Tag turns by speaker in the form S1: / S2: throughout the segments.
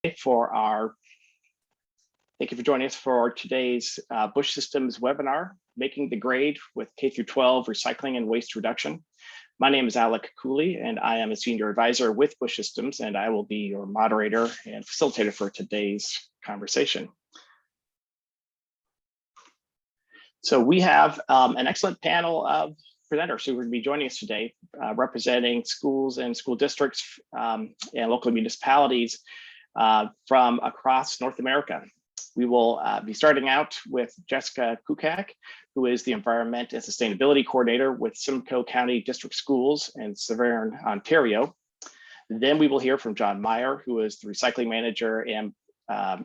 S1: Thank you for joining us for today's Busch Systems webinar, Making the Grade with K-12 Recycling and Waste Reduction. My name is Alec Cooley, and I am a senior advisor with Busch Systems, and I will be your moderator and facilitator for today's conversation. So we have an excellent panel of presenters who are going to be joining us today, representing schools and school districts and local municipalities from across North America. We will be starting out with Jessica Kukac, who is the Environment and Sustainability Coordinator with Simcoe County District Schools in Severn, Ontario. Then we will hear from John Meyer, who is the Recycling Manager and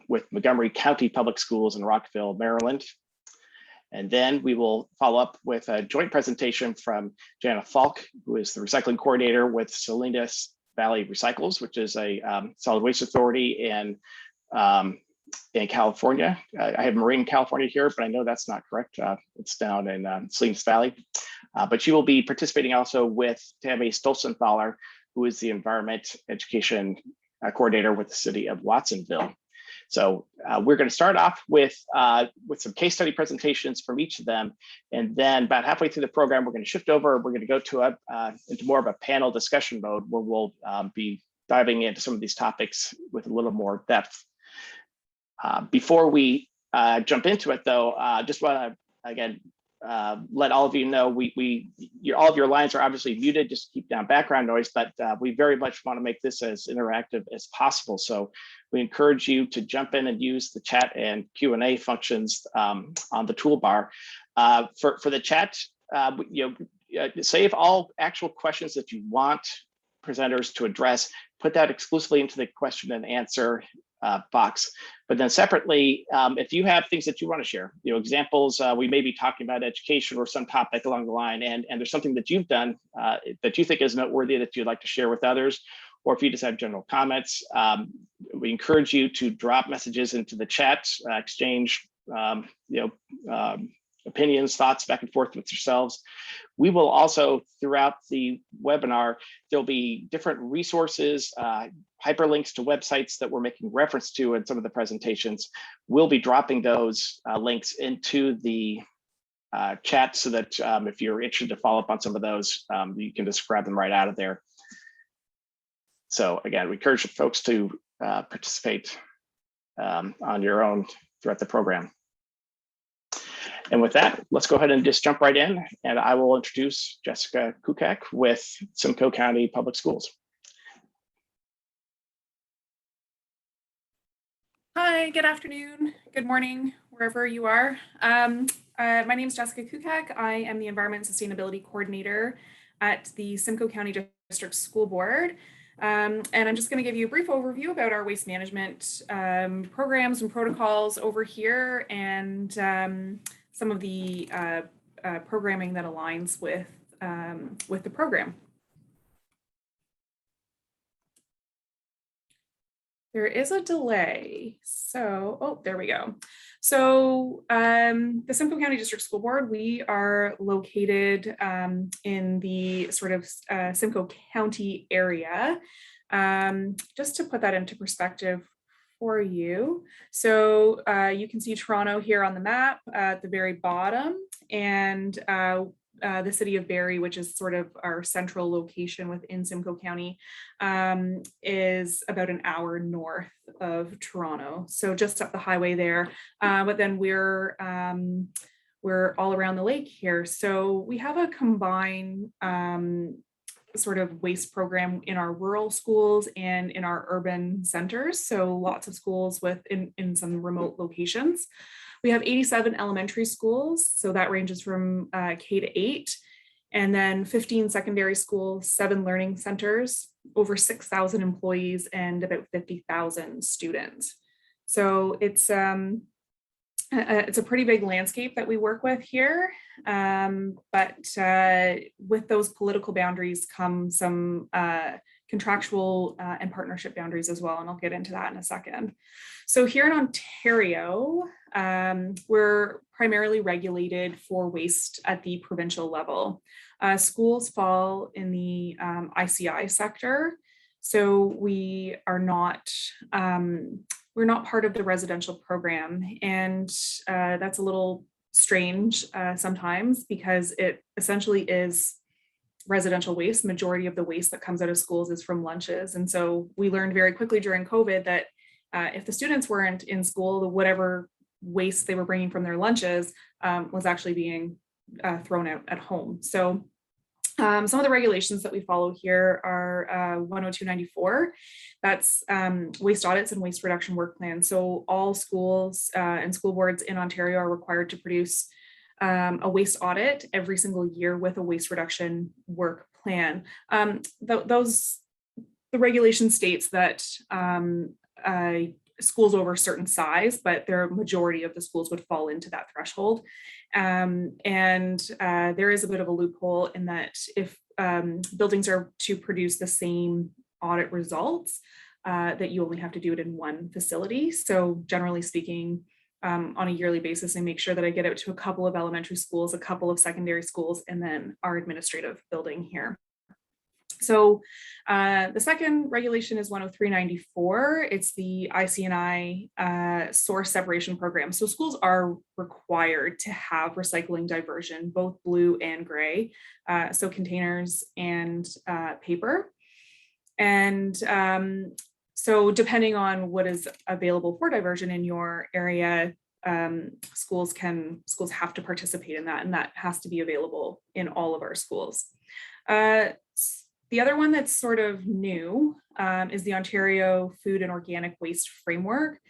S1: with Montgomery County Public Schools in Rockville, Maryland. And then we will follow up with a joint presentation from Jana Falk, who is the Recycling Coordinator with Salinas Valley Recycles, which is a solid waste authority in California. I have Marin, California here, but I know that's not correct. It's down in Salinas Valley. But she will be participating also with Tammy Stolzenthaler, who is the Environment Education Coordinator with the City of Watsonville. So we're going to start off with some case study presentations from each of them. And then about halfway through the program, we're going to shift over. We're going to go to into more of a panel discussion mode where we'll be diving into some of these topics with a little more depth. Before we jump into it, though, just want to, again, let all of you know, all of your lines are obviously muted, just keep down background noise, but we very much want to make this as interactive as possible. So we encourage you to jump in and use the chat and Q&A functions on the toolbar. For the chat, save all actual questions that you want presenters to address, put that exclusively into the question and answer box. But then separately, if you have things that you want to share, examples, we may be talking about education or some topic along the line, and there's something that you've done that you think is noteworthy that you'd like to share with others, or if you just have general comments, we encourage you to drop messages into the chat, exchange opinions, thoughts back and forth with yourselves. We will also, throughout the webinar, there'll be different resources, hyperlinks to websites that we're making reference to in some of the presentations. We'll be dropping those links into the chat so that if you're interested to follow up on some of those, you can just grab them right out of there. So again, we encourage folks to participate on your own throughout the program. And with that, let's go ahead and just jump right in, and I will introduce Jessica Kukac with Simcoe County Public Schools.
S2: Hi, good afternoon, good morning, wherever you are. My name is Jessica Kukac. I am the Environment and Sustainability Coordinator at the Simcoe County District School Board. And I'm just going to give you a brief overview about our waste management programs and protocols over here, and some of the programming that aligns with the program. There is a delay, so, oh, there we go. So the Simcoe County District School Board, we are located in the sort of Simcoe County area. Just to put that into perspective for you. So you can see Toronto here on the map at the very bottom, and the city of Barrie, which is sort of our central location within Simcoe County, is about an hour north of Toronto. So just up the highway there, but then we're all around the lake here. So we have a combined sort of waste program in our rural schools and in our urban centers. So lots of schools in some remote locations. We have 87 elementary schools, so that ranges from K to 8, and then 15 secondary schools, 7 learning centers, over 6,000 employees, and about 50,000 students. So it's a pretty big landscape that we work with here, but with those political boundaries come some contractual and partnership boundaries as well, and I'll get into that in a second. So here in Ontario, we're primarily regulated for waste at the provincial level. Schools fall in the ICI sector. So we are not, we're not part of the residential program, and that's a little strange sometimes, because it essentially is residential waste. Majority of the waste that comes out of schools is from lunches. And so we learned very quickly during COVID that if the students weren't in school, whatever waste they were bringing from their lunches was actually being thrown out at home. So some of the regulations that we follow here are 10294. That's waste audits and waste reduction work plans. So all schools and school boards in Ontario are required to produce a waste audit every single year with a waste reduction work plan. The regulation states that schools over a certain size, but the majority of the schools would fall into that threshold. And there is a bit of a loophole in that if buildings are to produce the same audit results, that you only have to do it in one facility. So generally speaking, on a yearly basis, I make sure that I get out to a couple of elementary schools, a couple of secondary schools, and then our administrative building here. So the second regulation is 10394. It's the IC&I source separation program. So schools are required to have recycling diversion, both blue and gray, so containers and paper. And so depending on what is available for diversion in your area, schools have to participate in that, and that has to be available in all of our schools. The other one that's sort of new is the Ontario Food and Organic Waste Framework.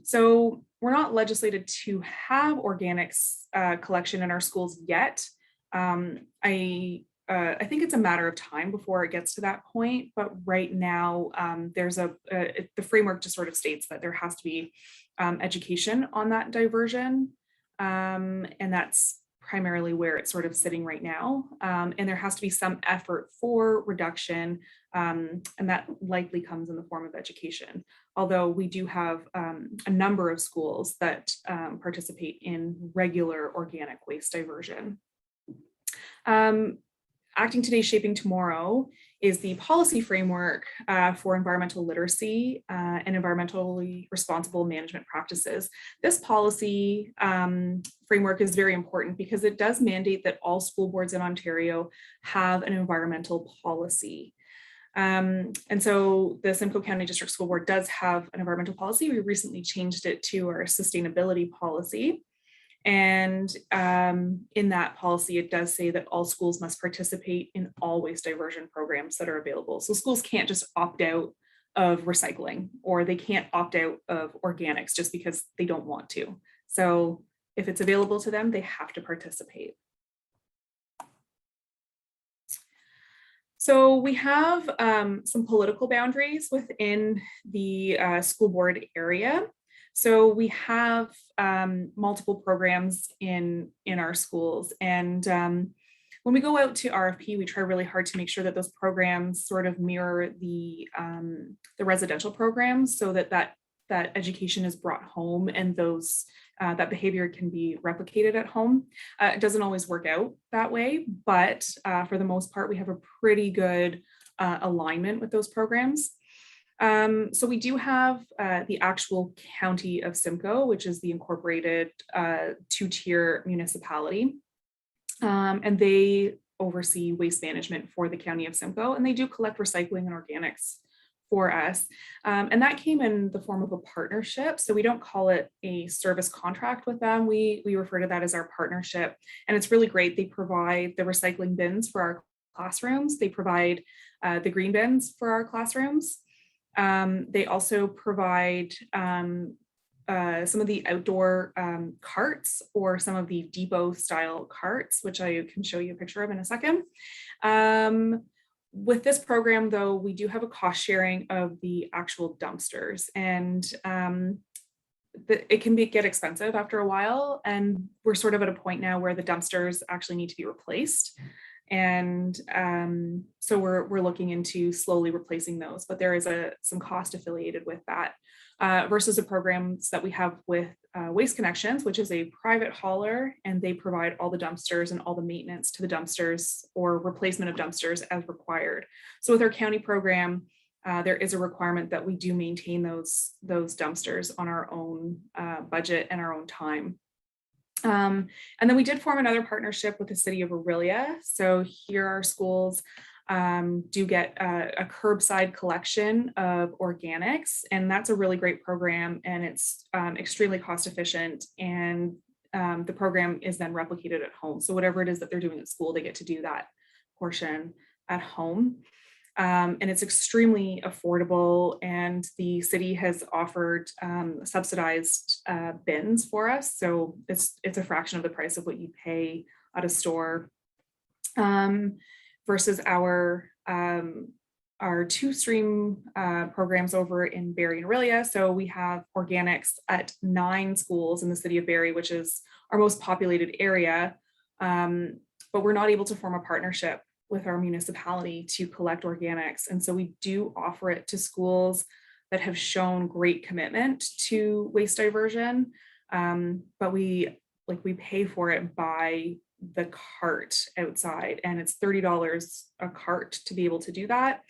S2: So we're not legislated to have organics collection in our schools yet. I think it's a matter of time before it gets to that point, but right now there's the framework just sort of states that there has to be education on that diversion, and that's primarily where it's sort of sitting right now. And there has to be some effort for reduction, and that likely comes in the form of education. Although we do have a number of schools that participate in regular organic waste diversion. Acting Today, Shaping Tomorrow is the policy framework for environmental literacy and environmentally responsible management practices. This policy framework is very important because it does mandate that all school boards in Ontario have an environmental policy. And so the Simcoe County District School Board does have an environmental policy. We recently changed it to our sustainability policy. And in that policy, it does say that all schools must participate in all waste diversion programs that are available. So schools can't just opt out of recycling, or they can't opt out of organics just because they don't want to. So if it's available to them, they have to participate. So we have some political boundaries within the school board area. So we have multiple programs in our schools, and when we go out to RFP, we try really hard to make sure that those programs sort of mirror the residential programs, so that education is brought home and those that behavior can be replicated at home. It doesn't always work out that way, but for the most part, we have a pretty good alignment with those programs. So we do have the actual county of Simcoe, which is the incorporated two-tier municipality, and they oversee waste management for the county of Simcoe, and they do collect recycling and organics for us. And that came in the form of a partnership. So we don't call it a service contract with them. We refer to that as our partnership. And it's really great. They provide the recycling bins for our classrooms. They provide the green bins for our classrooms. They also provide some of the outdoor carts, or some of the depot style carts, which I can show you a picture of in a second. With this program, though, we do have a cost sharing of the actual dumpsters, and it can get expensive after a while. And we're sort of at a point now where the dumpsters actually need to be replaced. And so we're looking into slowly replacing those, but there is some cost affiliated with that versus the programs that we have with Waste Connections, which is a private hauler, and they provide all the dumpsters and all the maintenance to the dumpsters or replacement of dumpsters as required. So with our county program, there is a requirement that we do maintain those dumpsters on our own budget and our own time. And then we did form another partnership with the city of Aurelia. So here our schools do get a curbside collection of organics, and that's a really great program, and it's extremely cost efficient, and the program is then replicated at home. So whatever it is that they're doing at school, they get to do that portion at home. And it's extremely affordable, and the city has offered subsidized bins for us. So it's a fraction of the price of what you pay at a store, versus our two-stream programs over in Barrie and Aurelia. So we have organics at 9 schools in the city of Barrie, which is our most populated area, but we're not able to form a partnership with our municipality to collect organics. And so we do offer it to schools that have shown great commitment to waste diversion, but we pay for it by the cart outside, and it's $30 a cart to be able to do that.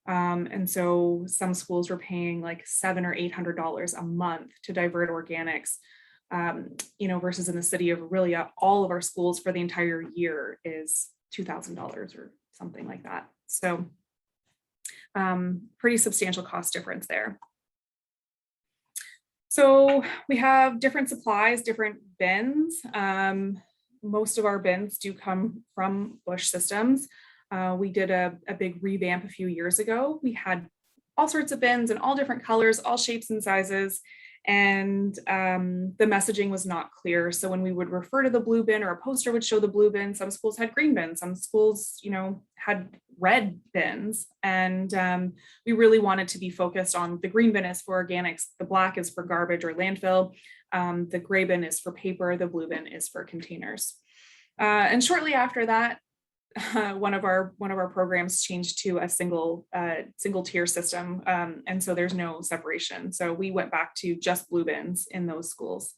S2: And so some schools were paying like $700 or $800 a month to divert organics, versus in the city of Aurelia, all of our schools for the entire year is $2,000 or something like that. So pretty substantial cost difference there. So we have different supplies, different bins. Most of our bins do come from Busch systems. We did a big revamp a few years ago. We had all sorts of bins in all different colors, all shapes and sizes, and the messaging was not clear. So when we would refer to the blue bin, or a poster would show the blue bin, some schools had green bins, some schools, had red bins. And we really wanted to be focused on the green bin is for organics, the black is for garbage or landfill, the gray bin is for paper, the blue bin is for containers. And shortly after that, one of our programs changed to a single tier system, and so there's no separation. So we went back to just blue bins in those schools.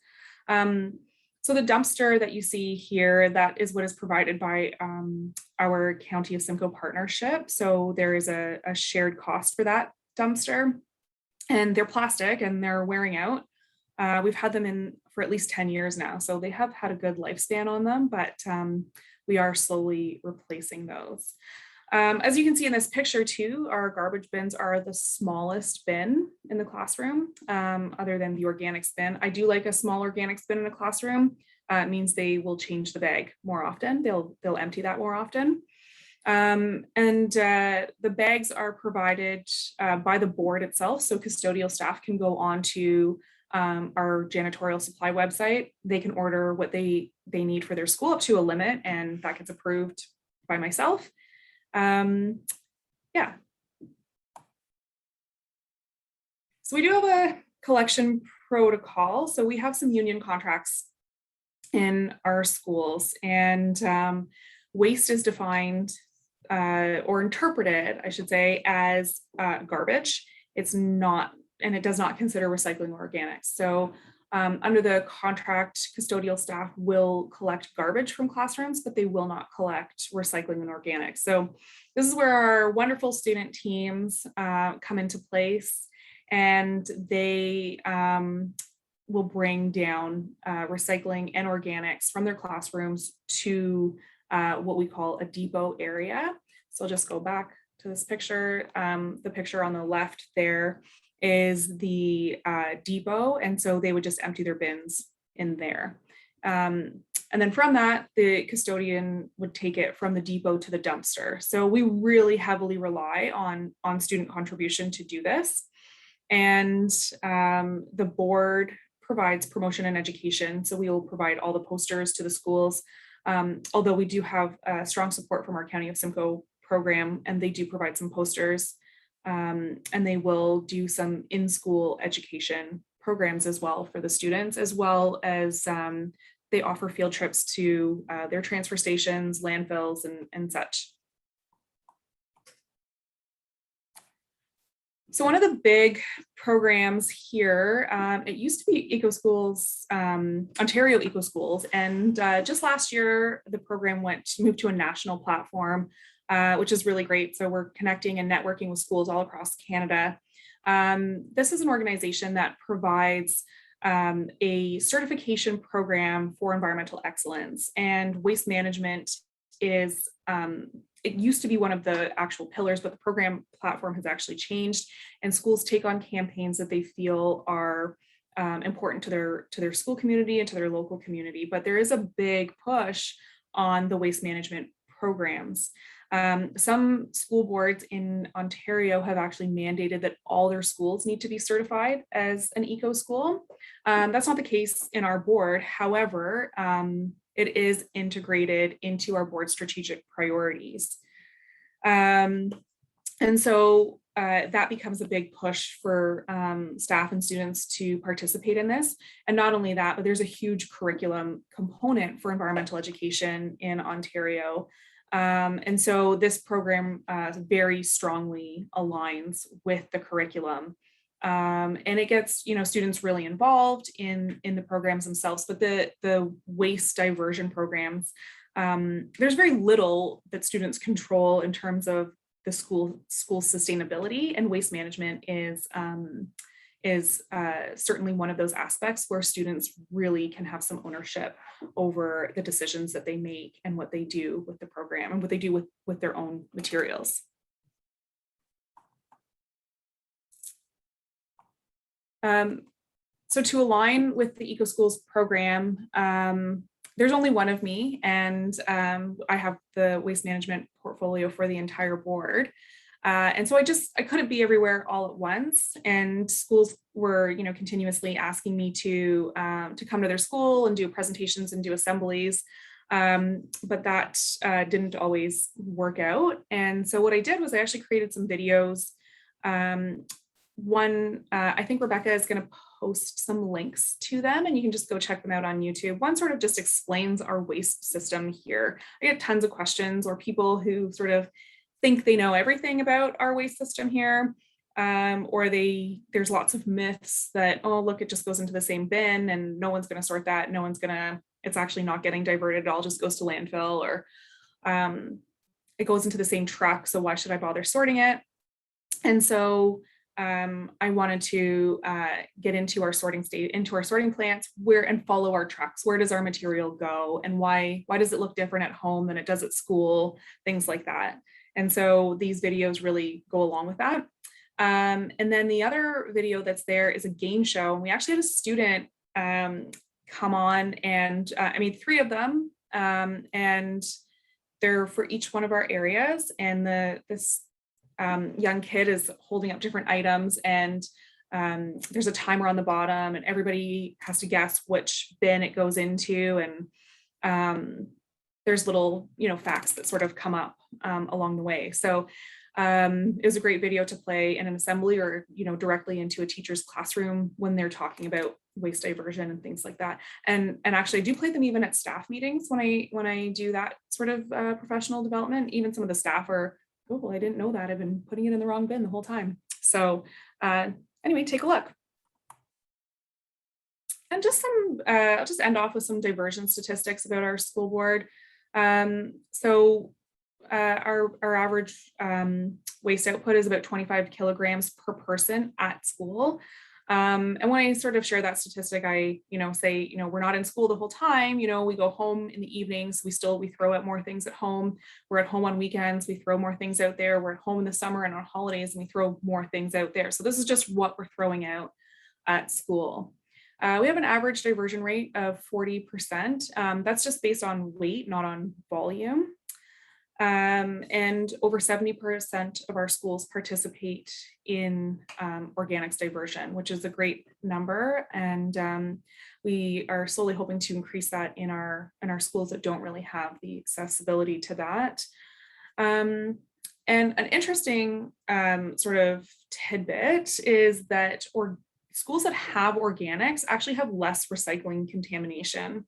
S2: So the dumpster that you see here, that is what is provided by our County of Simcoe partnership. So there is a shared cost for that dumpster, and they're plastic and they're wearing out. We've had them in for at least 10 years now, so they have had a good lifespan on them, but we are slowly replacing those. As you can see in this picture too, our garbage bins are the smallest bin in the classroom, other than the organics bin. I do like a small organics bin in a classroom. It means they will change the bag more often. They'll empty that more often. The bags are provided by the board itself, so custodial staff can go on to our janitorial supply website. They can order what they need for their school up to a limit, and that gets approved by myself. Yeah. So we do have a collection protocol. So we have some union contracts in our schools, and waste is defined or interpreted, I should say, as garbage. It's not, and it does not consider recycling organics. So under the contract, custodial staff will collect garbage from classrooms, but they will not collect recycling and organics. So this is where our wonderful student teams come into place, and they will bring down recycling and organics from their classrooms to what we call a depot area. So I'll just go back to this picture. The picture on the left there is the depot, and so they would just empty their bins in there. And then from that, the custodian would take it from the depot to the dumpster. So we really heavily rely on student contribution to do this. And the board provides promotion and education. So we will provide all the posters to the schools, although we do have strong support from our County of Simcoe program, and they do provide some posters, and they will do some in-school education programs as well for the students, as well as they offer field trips to their transfer stations, landfills, and such. So one of the big programs here, it used to be Eco Schools, Ontario Eco Schools, and just last year the program moved to a national platform which is really great. So we're connecting and networking with schools all across Canada. This is an organization that provides a certification program for environmental excellence, and waste management is, it used to be one of the actual pillars, but the program platform has actually changed, and schools take on campaigns that they feel are important to their school community and to their local community. But there is a big push on the waste management programs. Some school boards in Ontario have actually mandated that all their schools need to be certified as an eco school. That's not the case in our board. However, it is integrated into our board strategic priorities. And so that becomes a big push for staff and students to participate in this. And not only that, but there's a huge curriculum component for environmental education in Ontario. And so this program very strongly aligns with the curriculum. And it gets, students really involved in the programs themselves, but the waste diversion programs, there's very little that students control in terms of the school sustainability, and waste management is certainly one of those aspects where students really can have some ownership over the decisions that they make and what they do with the program and what they do with their own materials. So to align with the Eco Schools program, there's only one of me, and I have the waste management portfolio for the entire board. And so I couldn't be everywhere all at once, and schools were, continuously asking me to come to their school and do presentations and do assemblies. But that didn't always work out. And so what I did was I actually created some videos. One, I think Rebecca is going to post some links to them, and you can just go check them out on YouTube. One sort of just explains our waste system here. I get tons of questions, or people who sort of think they know everything about our waste system here, or there's lots of myths that, oh, look, it just goes into the same bin and no one's going to sort that. It's actually not getting diverted. It all just goes to landfill, or it goes into the same truck. So why should I bother sorting it? And so I wanted to get into our sorting plants, and follow our trucks. Where does our material go, and why does it look different at home than it does at school? Things like that. And so these videos really go along with that. And then the other video that's there is a game show. And we actually had a student come on, and I made 3 of them, and they're for each one of our areas. And this young kid is holding up different items, and there's a timer on the bottom, and everybody has to guess which bin it goes into. And there's little, facts that sort of come up along the way. So it was a great video to play in an assembly, or, directly into a teacher's classroom when they're talking about waste diversion and things like that. And actually I do play them even at staff meetings when I do that sort of professional development. Even some of the staff are, oh, well, I didn't know that. I've been putting it in the wrong bin the whole time. So anyway, take a look. And just I'll just end off with some diversion statistics about our school board. So our average waste output is about 25 kilograms per person at school. And when I sort of share that statistic, I, say, we're not in school the whole time, we go home in the evenings, we throw out more things at home. We're at home on weekends, we throw more things out there. We're at home in the summer and on holidays, and we throw more things out there. So this is just what we're throwing out at school. We have an average diversion rate of 40%. That's just based on weight, not on volume. And over 70% of our schools participate in organics diversion, which is a great number. And we are slowly hoping to increase that in our schools that don't really have the accessibility to that. And an interesting sort of tidbit is that schools that have organics actually have less recycling contamination.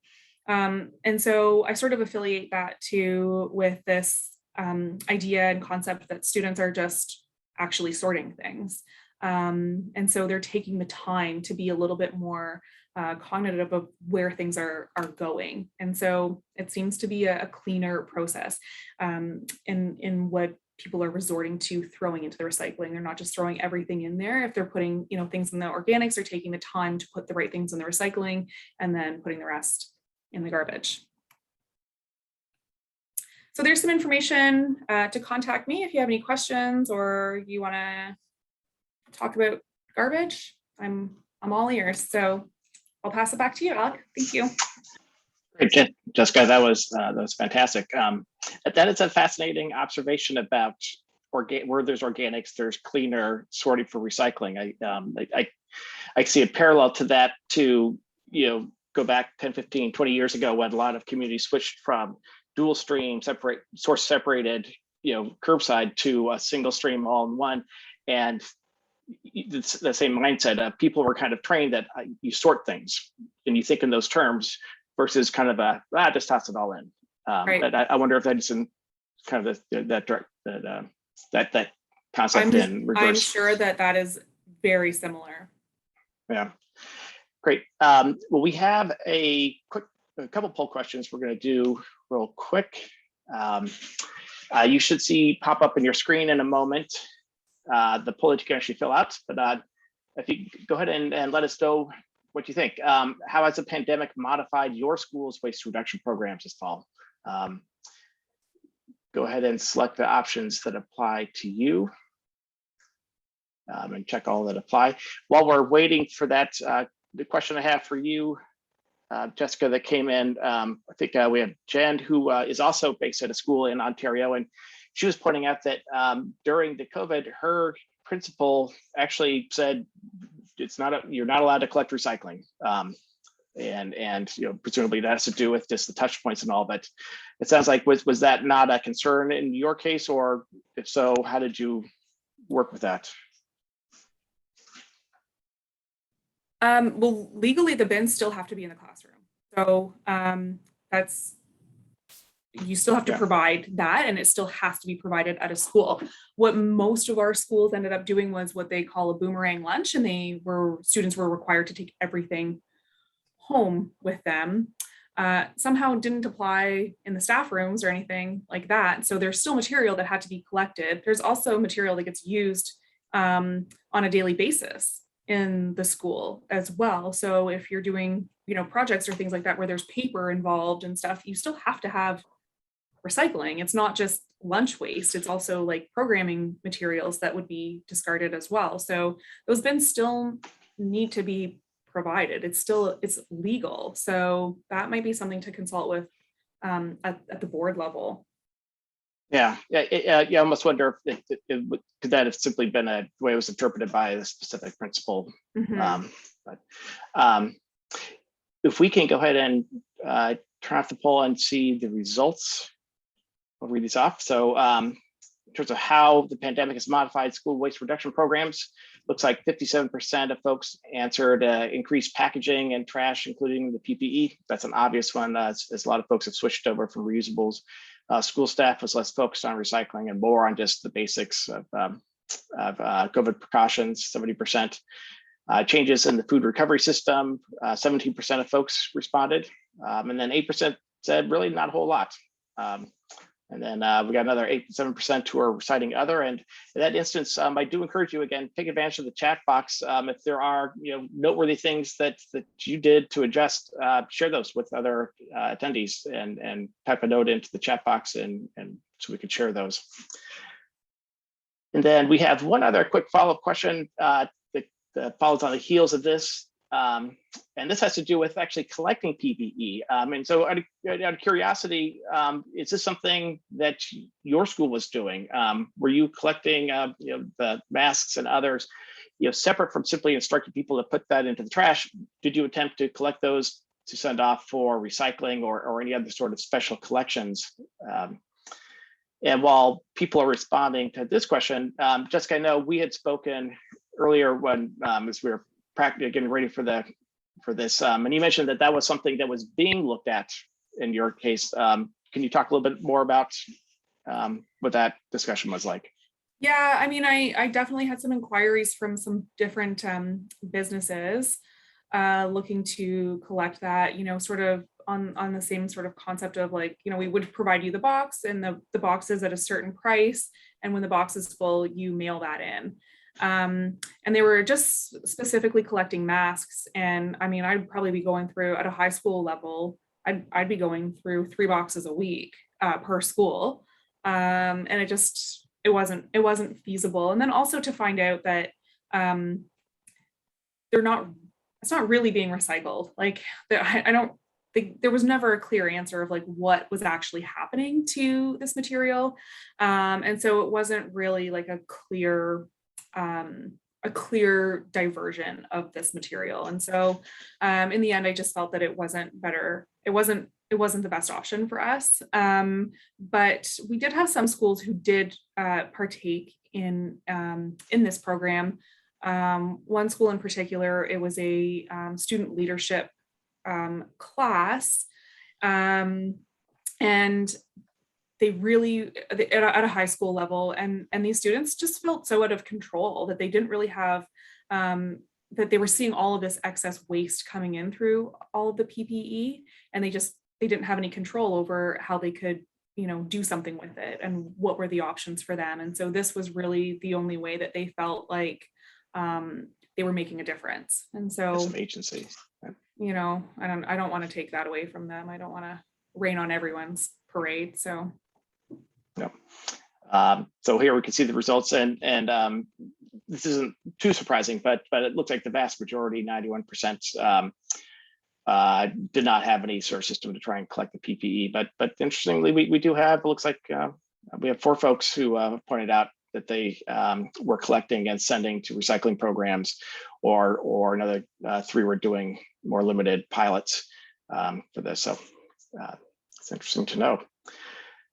S2: And so I sort of affiliate that with this idea and concept that students are just actually sorting things. And so they're taking the time to be a little bit more cognitive of where things are going. And so it seems to be a cleaner process in what people are resorting to throwing into the recycling. They're not just throwing everything in there. If they're putting, things in the organics, they're taking the time to put the right things in the recycling and then putting the rest in the garbage. So there's some information to contact me if you have any questions or you want to talk about garbage. I'm all ears. So I'll pass it back to you, Alec. Thank you.
S1: Great, Jessica, that was fantastic. That is a fascinating observation about where there's organics, there's cleaner sorting for recycling. I see a parallel to that to, go back 10, 15, 20 years ago when a lot of communities switched from dual stream, source separated, curbside to a single stream all in one. And it's the same mindset. People were kind of trained that you sort things and you think in those terms versus kind of just toss it all in.
S2: Right.
S1: I wonder if that's in kind of that concept in reverse.
S2: I'm sure that is very similar.
S1: Yeah, great. Well, we have a couple poll questions we're going to do real quick. You should see pop up in your screen in a moment. The poll that you can actually fill out, but if you go ahead and let us know what you think. How has the pandemic modified your school's waste reduction programs this fall? Go ahead and select the options that apply to you and check all that apply. While we're waiting for that, the question I have for you, Jessica, that came in, I think we have Jen, who is also based at a school in Ontario, and she was pointing out that during the COVID, her principal actually said you're not allowed to collect recycling, and presumably that has to do with just the touch points and all. But it sounds like was that not a concern in your case, or if so, how did you work with that?
S2: Well, legally, the bins still have to be in the classroom, so you still have to provide that, and it still has to be provided at a school. What most of our schools ended up doing was what they call a boomerang lunch, and students were required to take everything home with them. Somehow didn't apply in the staff rooms or anything like that. So there's still material that had to be collected. There's also material that gets used on a daily basis in the school as well. So if you're doing, projects or things like that where there's paper involved and stuff, you still have to have recycling. It's not just lunch waste, it's also like programming materials that would be discarded as well. So those bins still need to be provided. It's legal. So that might be something to consult with at the board level. Yeah,
S1: I almost wonder if could that have simply been a way it was interpreted by the specific principal.
S2: Mm-hmm.
S1: But if we can go ahead and turn off the poll and see the results, I'll read these off. So in terms of how the pandemic has modified school waste reduction programs, looks like 57% of folks answered increased packaging and trash, including the PPE. That's an obvious one, as a lot of folks have switched over from reusables. School staff was less focused on recycling and more on just the basics of COVID precautions, 70%. Changes in the food recovery system, 17% of folks responded, and then 8% said really not a whole lot. And then we got another 7% who are citing other. And in that instance, I do encourage you, again, take advantage of the chat box. If there are noteworthy things that you did to adjust, share those with other attendees and type a note into the chat box and so we could share those. And then we have one other quick follow-up question that follows on the heels of this. And this has to do with actually collecting PPE. And so out of curiosity, is this something that your school was doing? Were you collecting the masks and others, separate from simply instructing people to put that into the trash? Did you attempt to collect those to send off for recycling or any other sort of special collections? And while people are responding to this question, Jessica, I know we had spoken earlier when as we were getting ready for this, and you mentioned that was something that was being looked at in your case. Can you talk a little bit more about what that discussion was like?
S2: Yeah, I mean, I definitely had some inquiries from some different businesses looking to collect that, sort of on the same sort of concept of like, we would provide you the box and the box is at a certain price. And when the box is full, you mail that in. And they were just specifically collecting masks. And I mean, I'd probably be going through at a high school level, I'd be going through 3 boxes a week per school. And it wasn't feasible. And then also to find out that they're not it's not really being recycled. Like I don't think there was never a clear answer of like what was actually happening to this material. And so it wasn't really like a clear diversion of this material. And so in the end, I just felt that it wasn't better. It wasn't the best option for us. But we did have some schools who did partake in this program. One school in particular, it was a student leadership class. And they really, at a high school level, and these students just felt so out of control that they didn't really have, that they were seeing all of this excess waste coming in through all of the PPE, and they didn't have any control over how they could, do something with it and what were the options for them. And so this was really the only way that they felt like they were making a difference. And so
S1: Some agency.
S2: I don't want to take that away from them. I don't want to rain on everyone's parade. So
S1: so here we can see the results, and this isn't too surprising, but it looks like the vast majority, 91%, did not have any sort of system to try and collect the PPE. But interestingly, we do have, it looks like we have 4 folks who pointed out that they were collecting and sending to recycling programs, or another 3 were doing more limited pilots for this. So it's interesting to know.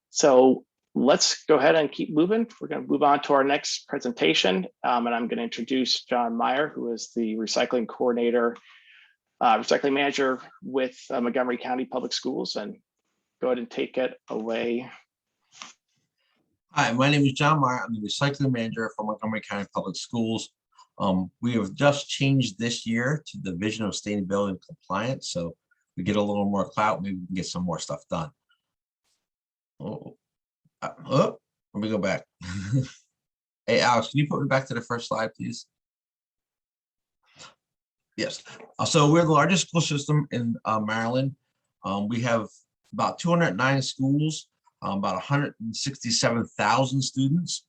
S1: So let's go ahead and keep moving. We're going to move on to our next presentation, and I'm going to introduce John Meyer, who is the recycling coordinator, recycling manager with Montgomery County Public Schools, and go ahead and take it away.
S3: Hi, my name is John Meyer. I'm the recycling manager for Montgomery County Public Schools. We have just changed this year to the Division of Sustainability and Compliance, so we get a little more clout. Maybe we can get some more stuff done. Let me go back. Hey, Alex, can you put me back to the first slide, please? Yes. So we're the largest school system in Maryland. We have about 209 schools, about 167,000 students.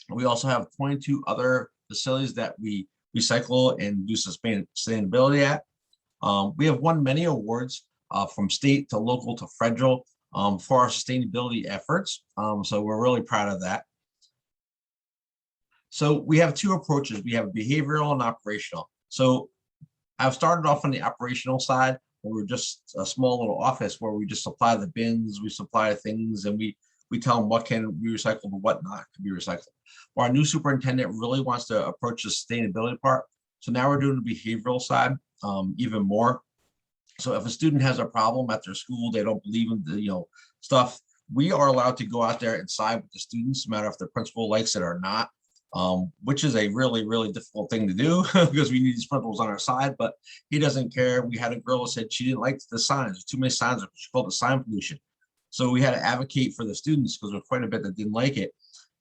S3: We also have 22 other facilities that we recycle and do sustainability at. We have won many awards from state to local to federal for our sustainability efforts. So we're really proud of that. So we have 2 approaches. We have behavioral and operational. So I've started off on the operational side, where we're just a small little office where we just supply the bins, we supply things, and we tell them what can be recycled and what not can be recycled. Well, our new superintendent really wants to approach the sustainability part. So now we're doing the behavioral side even more. So if a student has a problem at their school, they don't believe in the stuff, we are allowed to go out there and side with the students, no matter if the principal likes it or not, which is a really, really difficult thing to do because we need these principals on our side, but he doesn't care. We had a girl who said she didn't like the signs. There's too many signs. She called it sign pollution. So we had to advocate for the students because there was quite a bit that didn't like it.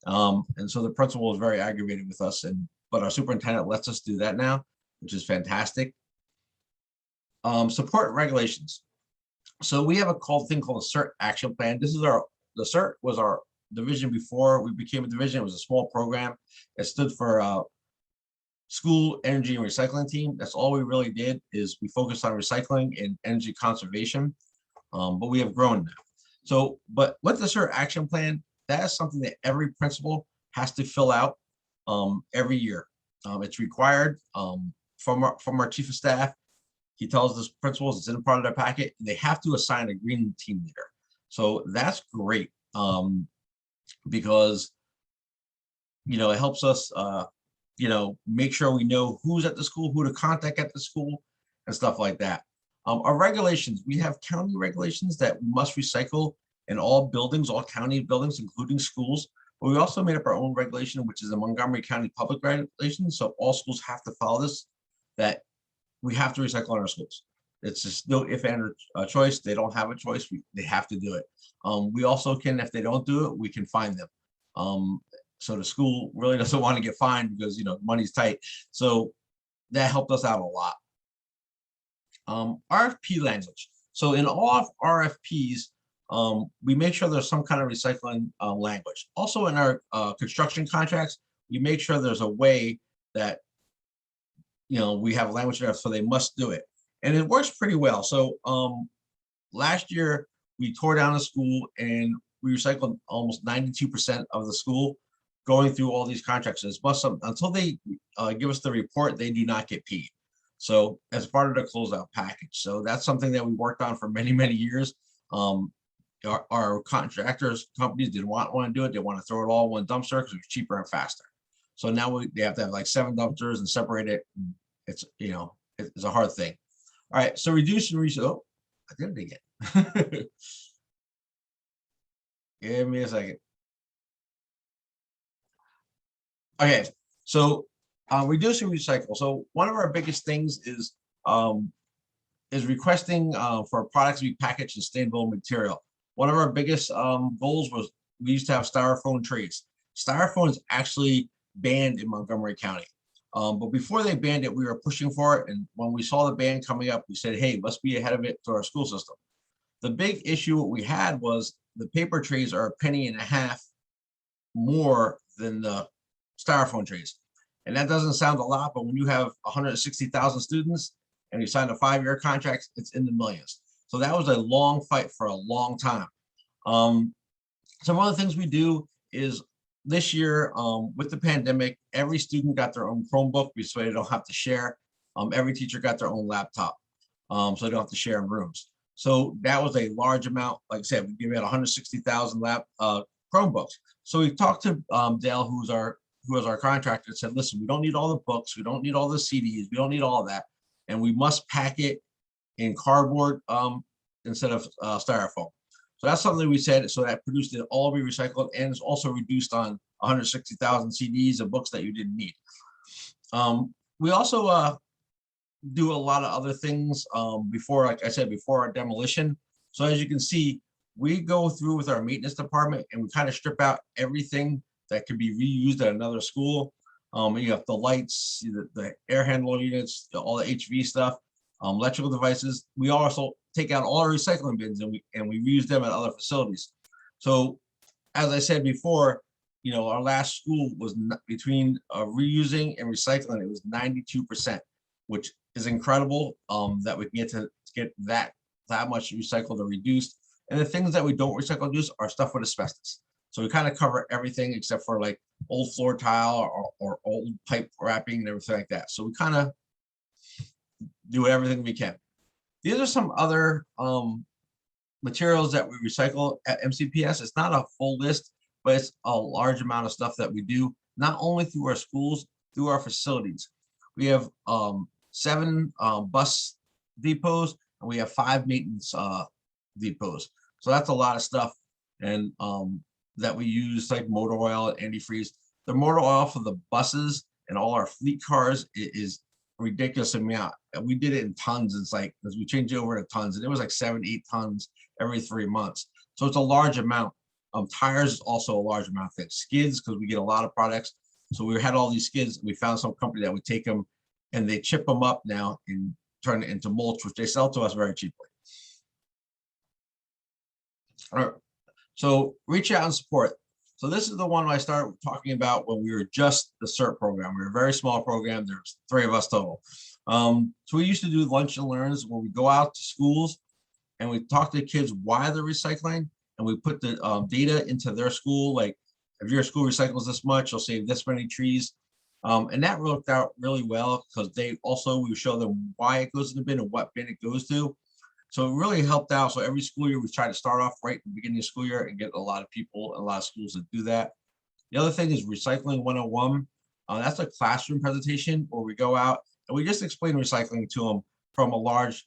S3: And so the principal was very aggravated with us, but our superintendent lets us do that now, which is fantastic. Support regulations. So we have a thing called a Cert action plan. This is the Cert was our division before we became a division. It was a small program. It stood for School Energy and Recycling Team. That's all we really did, is we focused on recycling and energy conservation, but we have grown now. So, but with the Cert action plan, that is something that every principal has to fill out every year. It's required from our chief of staff. He tells the principals it's in part of their packet, and they have to assign a green team leader. So that's great because it helps us make sure we know who's at the school, who to contact at the school, and stuff like that. Our regulations, we have county regulations that we must recycle in all buildings, all county buildings, including schools, But we also made up our own regulation, which is a Montgomery County public regulation. So all schools have to follow this, that we have to recycle in our schools. It's just no if and choice. They don't have a choice. They have to do it. We also can, if they don't do it, we can fine them. So the school really doesn't want to get fined because, you know, money's tight. So that helped us out a lot. RFP language. So in all of RFPs, we make sure there's some kind of recycling language. Also in our construction contracts, we make sure there's a way that, you know, we have language there, so they must do it. And it works pretty well. So last year we tore down a school and we recycled almost 92% of the school, going through all these contracts. Until they give us the report, they do not get paid. So as part of the closeout package. So that's something that we worked on for many, many years. Our contractors, companies didn't want to do it. They want to throw it all in one dumpster because it's cheaper and faster. So now they have to have like 7 dumpsters and separate it. It's, you know, it's a hard thing. All right, so reduce and recycle. Oh, I did it again. Give me a second. Okay, so reduce and recycle. So one of our biggest things is requesting for products to be packaged in sustainable material. One of our biggest goals was we used to have styrofoam trays. Styrofoam is actually banned in Montgomery County. But before they banned it, we were pushing for it. And when we saw the ban coming up, we said, hey, let's be ahead of it to our school system. The big issue we had was the paper trays are $0.015 more than the styrofoam trays. And that doesn't sound a lot, but when you have 160,000 students and you sign a 5-year contract, it's in the millions. So that was a long fight for a long time. Some of the things we do is this year, with the pandemic, every student got their own Chromebook so they don't have to share. Every teacher got their own laptop, so they don't have to share in rooms. So that was a large amount. Like I said, we gave out 160,000 Chromebooks. So we talked to Dale, who was our contractor, and said, listen, we don't need all the books, we don't need all the CDs, we don't need all of that, and we must pack it in cardboard instead of styrofoam. So that's something we said, so that produced it all be recycled, and it's also reduced on 160,000 CDs and books that you didn't need. We also do a lot of other things before, like I said, before our demolition. So as you can see, we go through with our maintenance department and we kind of strip out everything that could be reused at another school. You have the lights, the air handler units, all the HV stuff, electrical devices. We also take out all our recycling bins and we reuse them at other facilities. So as I said before, you know, our last school was between reusing and recycling, it was 92%, which is incredible that we can get that much recycled or reduced. And the things that we don't recycle and reduce are stuff with asbestos. So we kind of cover everything except for like old floor tile or old pipe wrapping and everything like that. So we kind of do everything we can. These are some other materials that we recycle at MCPS. It's not a full list, but it's a large amount of stuff that we do, not only through our schools, through our facilities. We have 7 bus depots and we have 5 maintenance depots. So that's a lot of stuff. And that we use, like motor oil and antifreeze. The motor oil for the buses and all our fleet cars is ridiculous amount. And we did it in tons. It's like, as we changed it over to tons, and it was like 7-8 tons every 3 months. So it's a large amount. Tires is also a large amount of things. Skids, because we get a lot of products. So we had all these skids. We found some company that would take them and they chip them up now and turn it into mulch, which they sell to us very cheaply. All right. So reach out and support. So this is the one I started talking about when we were just the Cert program. We were a very small program. There's 3 of us total. So we used to do lunch and learns where we go out to schools and we talk to the kids why they're recycling, and we put the data into their school. Like if your school recycles this much, you'll save this many trees. And that worked out really well because we show them why it goes in the bin and what bin it goes to. So it really helped out. So every school year we try to start off right at the beginning of the school year and get a lot of people, a lot of schools that do that. The other thing is Recycling 101. That's a classroom presentation where we go out and we just explain recycling to them from a large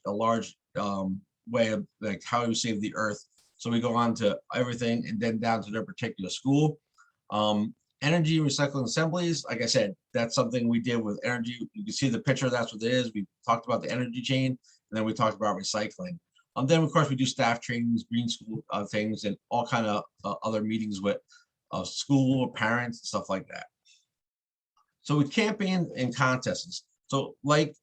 S3: way of like how you save the earth. So we go on to everything and then down to their particular school. Energy recycling assemblies, like I said, that's something we did with energy. You can see the picture, that's what it is. We talked about the energy chain, and then we talked about recycling. Then of course we do staff trainings, green school things, and all kind of other meetings with school parents and stuff like that. So we campaign and contests. So like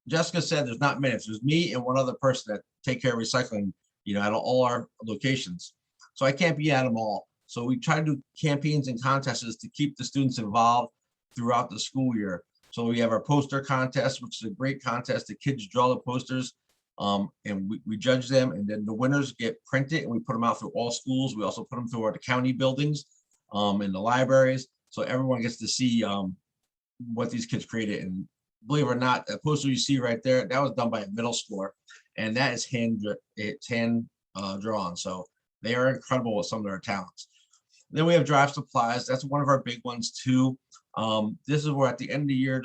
S3: Jessica said, there's not many. There's me and one other person that take care of recycling, at all our locations. So I can't be at them all. So we try to do campaigns and contests to keep the students involved throughout the school year. So we have our poster contest, which is a great contest. The kids draw the posters, and we judge them, and then the winners get printed, and we put them out through all schools. We also put them through the county buildings, in the libraries, so everyone gets to see what these kids created. And believe it or not, that poster you see right there, that was done by a middle schooler, and that is hand drawn. So they are incredible with some of their talents. Then we have drive supplies. That's one of our big ones too. This is where at the end of the year,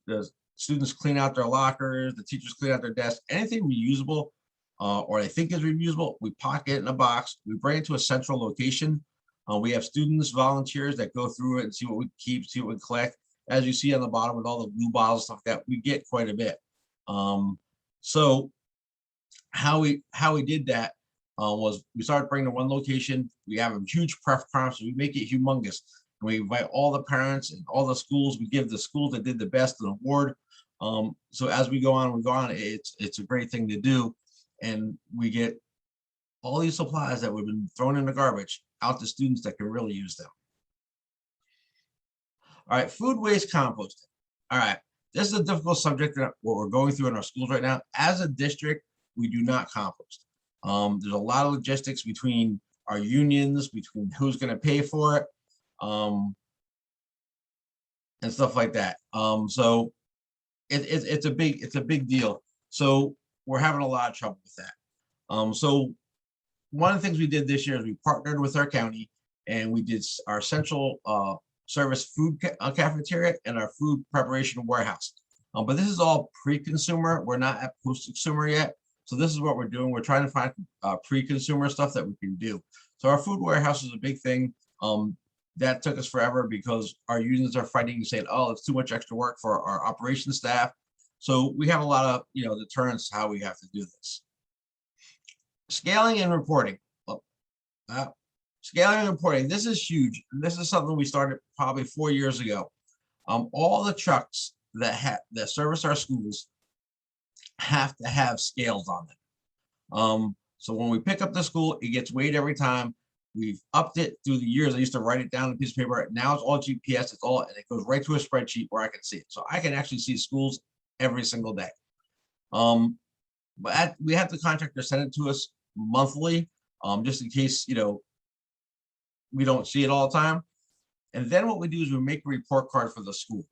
S3: the students clean out their lockers, the teachers clean out their desks, anything reusable or they think is reusable, we pocket it in a box, we bring it to a central location. We have students, volunteers that go through it and see what we keep, see what we collect. As you see on the bottom with all the blue bottles, stuff like that, we get quite a bit. So how we did that was we started bringing to one location. We have a huge prep conference. We make it humongous. And we invite all the parents and all the schools. We give the schools that did the best an award. So as we go on, it's a great thing to do. And we get all these supplies that would have been thrown in the garbage out to students that can really use them. All right, food waste composting. All right, this is a difficult subject that what we're going through in our schools right now. As a district, we do not compost. There's a lot of logistics between our unions, between who's going to pay for it, and stuff like that. So it's a big deal. So we're having a lot of trouble with that. So one of the things we did this year is we partnered with our county, and we did our central service food cafeteria and our food preparation warehouse. But this is all pre-consumer. We're not at post-consumer yet. So this is what we're doing. We're trying to find pre-consumer stuff that we can do. So our food warehouse is a big thing. That took us forever because our unions are fighting and saying, oh, it's too much extra work for our operations staff. So we have a lot of deterrence to how we have to do this. Scaling and reporting. Scaling and reporting, this is huge. And this is something we started probably 4 years ago. All the trucks that service our schools have to have scales on them. So when we pick up the school, it gets weighed every time. We've upped it through the years. I used to write it down on a piece of paper. Now it's all GPS. And it goes right to a spreadsheet where I can see it. So I can actually see schools every single day. But we have the contractor send it to us monthly, just in case we don't see it all the time. And then what we do is we make a report card for the school.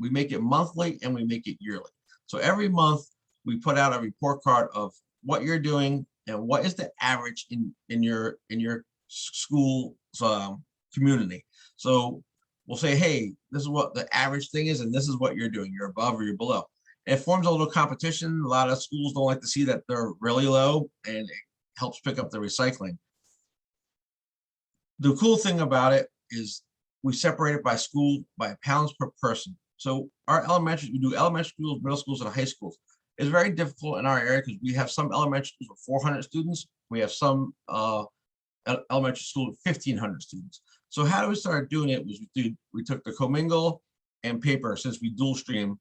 S3: We make it monthly and we make it yearly. So every month we put out a report card of what you're doing and what is the average in your school community. So we'll say, hey, this is what the average thing is, and this is what you're doing. You're above or you're below. It forms a little competition. A lot of schools don't like to see that they're really low, and it helps pick up the recycling. The cool thing about it is we separate it by school by pounds per person. So our we do elementary schools, middle schools, and high schools. It's very difficult in our area because we have some elementary schools with 400 students. We have some elementary school with 1,500 students. So how we started doing it was we took the commingle and paper, since we dual stream,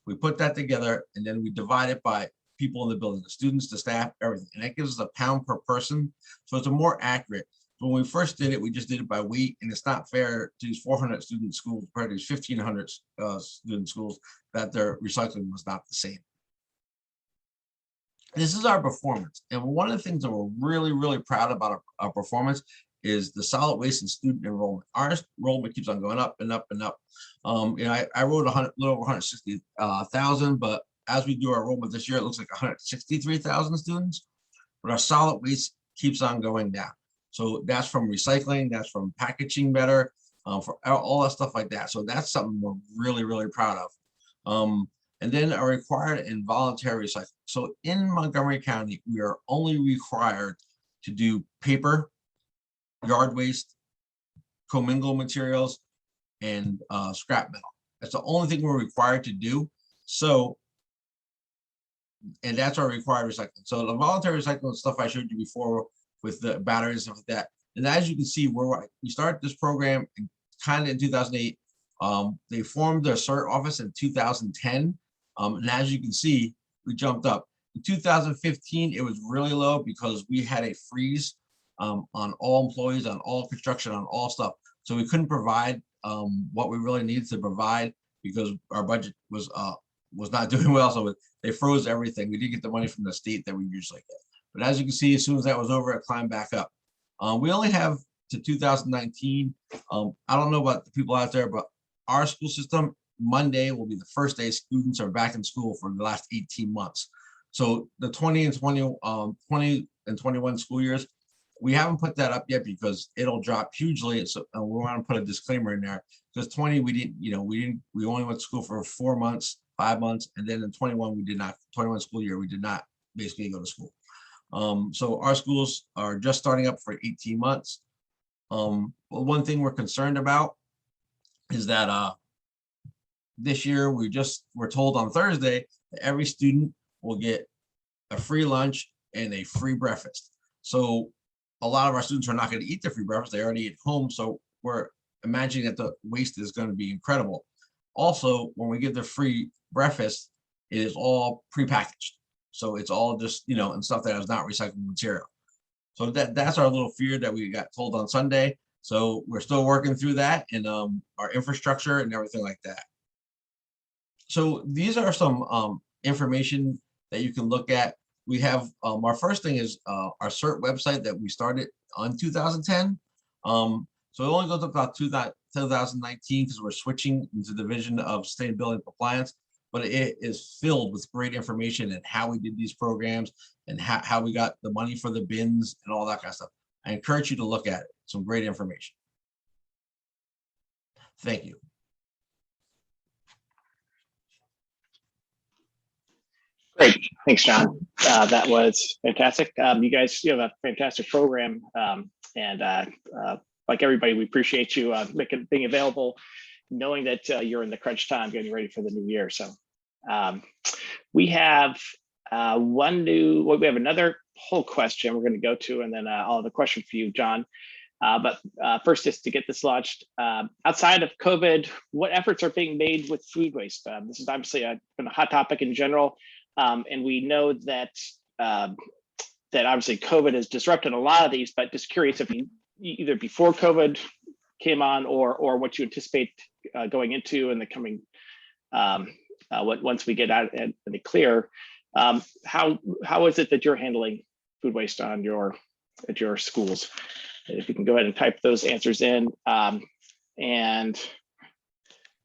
S3: we put that together, and then we divide it by people in the building, the students, the staff, everything. And that gives us a pound per person. So it's a more accurate. So when we first did it, we just did it by weight, and it's not fair to these 400 student schools compared to these 1,500 student schools that their recycling was not the same. This is our performance. And one of the things that we're really, really proud about our performance is the solid waste and student enrollment. Our enrollment keeps on going up and up and up. I wrote a little over 160,000, but as we do our enrollment this year, it looks like 163,000 students, but our solid waste keeps on going down. So that's from recycling, that's from packaging better, for all that stuff like that. So that's something we're really, really proud of. And then a required and voluntary recycling. So in Montgomery County, we are only required to do paper, yard waste, commingled materials, and scrap metal. That's the only thing we're required to do. So, and that's our required recycling. So the voluntary recycling stuff I showed you before with the batteries and stuff like that. And as you can see, we started this program kind of in 2008. They formed their Cert office in 2010. And as you can see, we jumped up. In 2015, it was really low because we had a freeze on all employees, on all construction, on all stuff. So we couldn't provide what we really needed to provide because our budget was not doing well. So they froze everything. We didn't get the money from the state that we usually get. But as you can see, as soon as that was over, it climbed back up. We only have to 2019. I don't know about the people out there, but our school system, Monday will be the first day students are back in school for the last 18 months. So the 20 and 21 school years, we haven't put that up yet because it'll drop hugely. So we want to put a disclaimer in there because 20, we only went to school for 4 months, 5 months. And then in 21, 21 school year, we did not basically go to school. So our schools are just starting up for 18 months. But one thing we're concerned about is that this year we're told on Thursday that every student will get a free lunch and a free breakfast. So a lot of our students are not going to eat their free breakfast. They already eat at home. So we're imagining that the waste is going to be incredible. Also, when we give the free breakfast, it is all prepackaged. So it's all just, and stuff that is not recyclable material. So that's our little fear that we got told on Sunday. So we're still working through that and our infrastructure and everything like that. So these are some information that you can look at. We have our first thing is our Cert website that we started on 2010. So it only goes up about 2019 because we're switching into the division of sustainability and compliance, but it is filled with great information and how we did these programs and how we got the money for the bins and all that kind of stuff. I encourage you to look at it. Some great information. Thank you.
S1: Great, thanks, John. That was fantastic. You guys, you have a fantastic program, and like everybody, we appreciate you being available, knowing that you're in the crunch time, getting ready for the new year. So we have we have another poll question we're going to go to, and then I'll have a question for you, John. But first, just to get this launched, outside of COVID, what efforts are being made with food waste? This is obviously been a hot topic in general. And we know that that obviously COVID has disrupted a lot of these, but just curious if you either before COVID came on or what you anticipate going into in the coming once we get out and the clear. How is it that you're handling food waste at your schools? If you can go ahead and type those answers in. And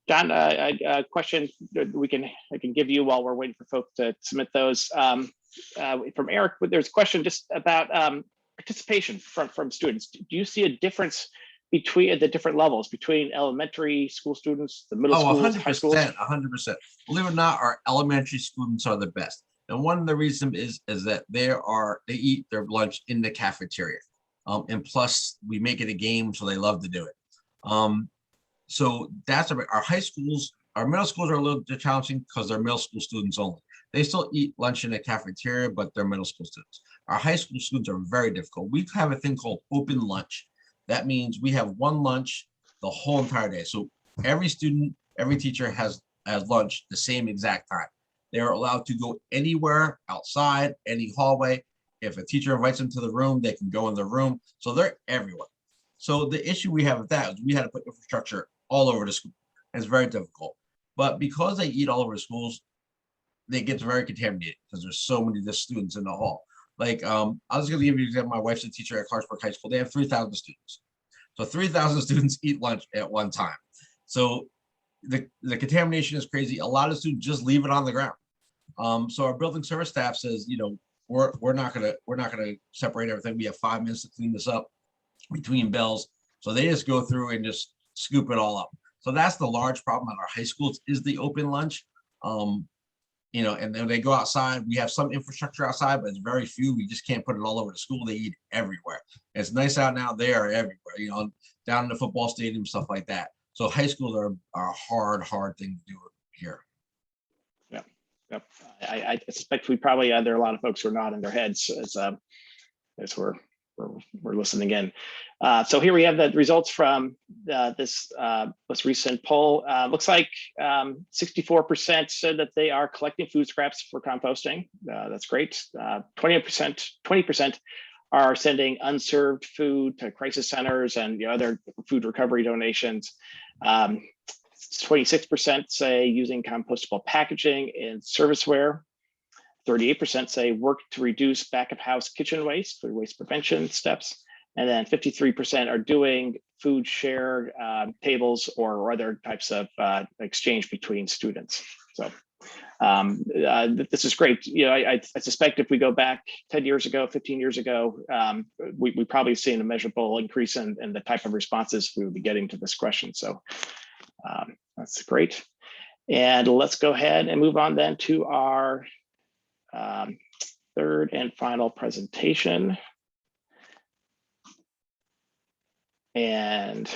S1: John, a question I can give you while we're waiting for folks to submit those. From Eric, there's a question just about participation from students. Do you see a difference between the different levels, between elementary school students, the middle schools, high schools?
S3: 100%. Believe it or not, our elementary students are the best. And one of the reasons is that they eat their lunch in the cafeteria. And plus we make it a game, so they love to do it. So that's our high schools. Our middle schools are a little bit challenging because they're middle school students only. They still eat lunch in the cafeteria, but they're middle school students. Our high school students are very difficult. We have a thing called open lunch. That means we have one lunch the whole entire day. So every student, every teacher has lunch the same exact time. They're allowed to go anywhere outside, any hallway. If a teacher invites them to the room, they can go in the room. So they're everywhere. So the issue we have with that is we had to put infrastructure all over the school. And it's very difficult. But because they eat all over the schools, they get very contaminated because there's so many students in the hall. Like, I was going to give you an example. My wife's a teacher at Clarksburg High School. They have 3,000 students. So 3,000 students eat lunch at one time. So the contamination is crazy. A lot of students just leave it on the ground. So our building service staff says, we're not gonna separate everything. We have 5 minutes to clean this up between bells. So they just go through and just scoop it all up. So that's the large problem at our high schools is the open lunch. you know, and then they go outside. We have some infrastructure outside, but it's very few. We just can't put it all over the school. They eat everywhere. It's nice out now. They are everywhere, you know, down in the football stadium, stuff like that. So high schools are a hard thing to do here.
S1: Yep. Yep. I suspect we probably, there are a lot of folks who are nodding their heads as we're listening in. So here we have the results from this most recent poll. Looks like 64% said that they are collecting food scraps for composting. That's great. 20% are sending unserved food to crisis centers and other food recovery donations. 26% say using compostable packaging in serviceware. 38% say work to reduce back of house kitchen waste through waste prevention steps. And then 53% are doing food share tables or other types of exchange between students. So this is great. I suspect if we go back 10 years ago, 15 years ago, we probably seen a measurable increase in the type of responses we would be getting to this question. So that's great. And let's go ahead and move on then to our third and final presentation. And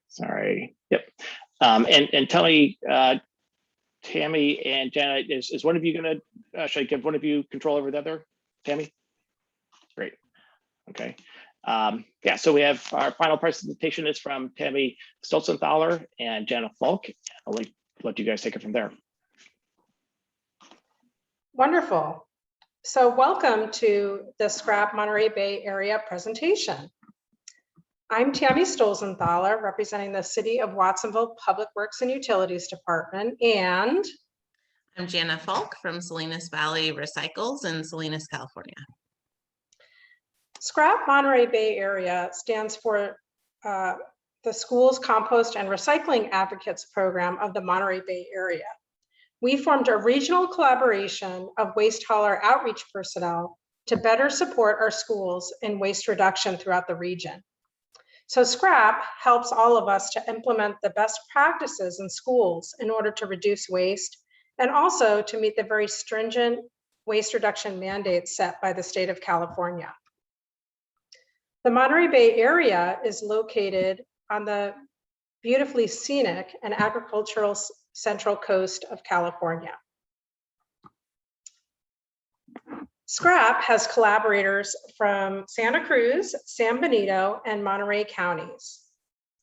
S1: sorry, yep. And tell me, Tammy and Janet, is one of you gonna, should I give one of you control over the other? Tammy? Great, okay. Yeah, so we have our final presentation is from Tammy Stolzenthaler and Janet Falk. I'll let you guys take it from there.
S4: Wonderful. So welcome to the Scrap Monterey Bay Area presentation. I'm Tammy Stolzenthaler, representing the City of Watsonville Public Works and Utilities Department, and
S5: I'm Jana Falk from Salinas Valley Recycles in Salinas, California.
S4: Scrap Monterey Bay Area stands for the Schools Compost and Recycling Advocates Program of the Monterey Bay Area. We formed a regional collaboration of waste hauler outreach personnel to better support our schools in waste reduction throughout the region. So SCRAP helps all of us to implement the best practices in schools in order to reduce waste and also to meet the very stringent waste reduction mandates set by the state of California. The Monterey Bay area is located on the beautifully scenic and agricultural central coast of California. SCRAP has collaborators from Santa Cruz, San Benito, and Monterey counties,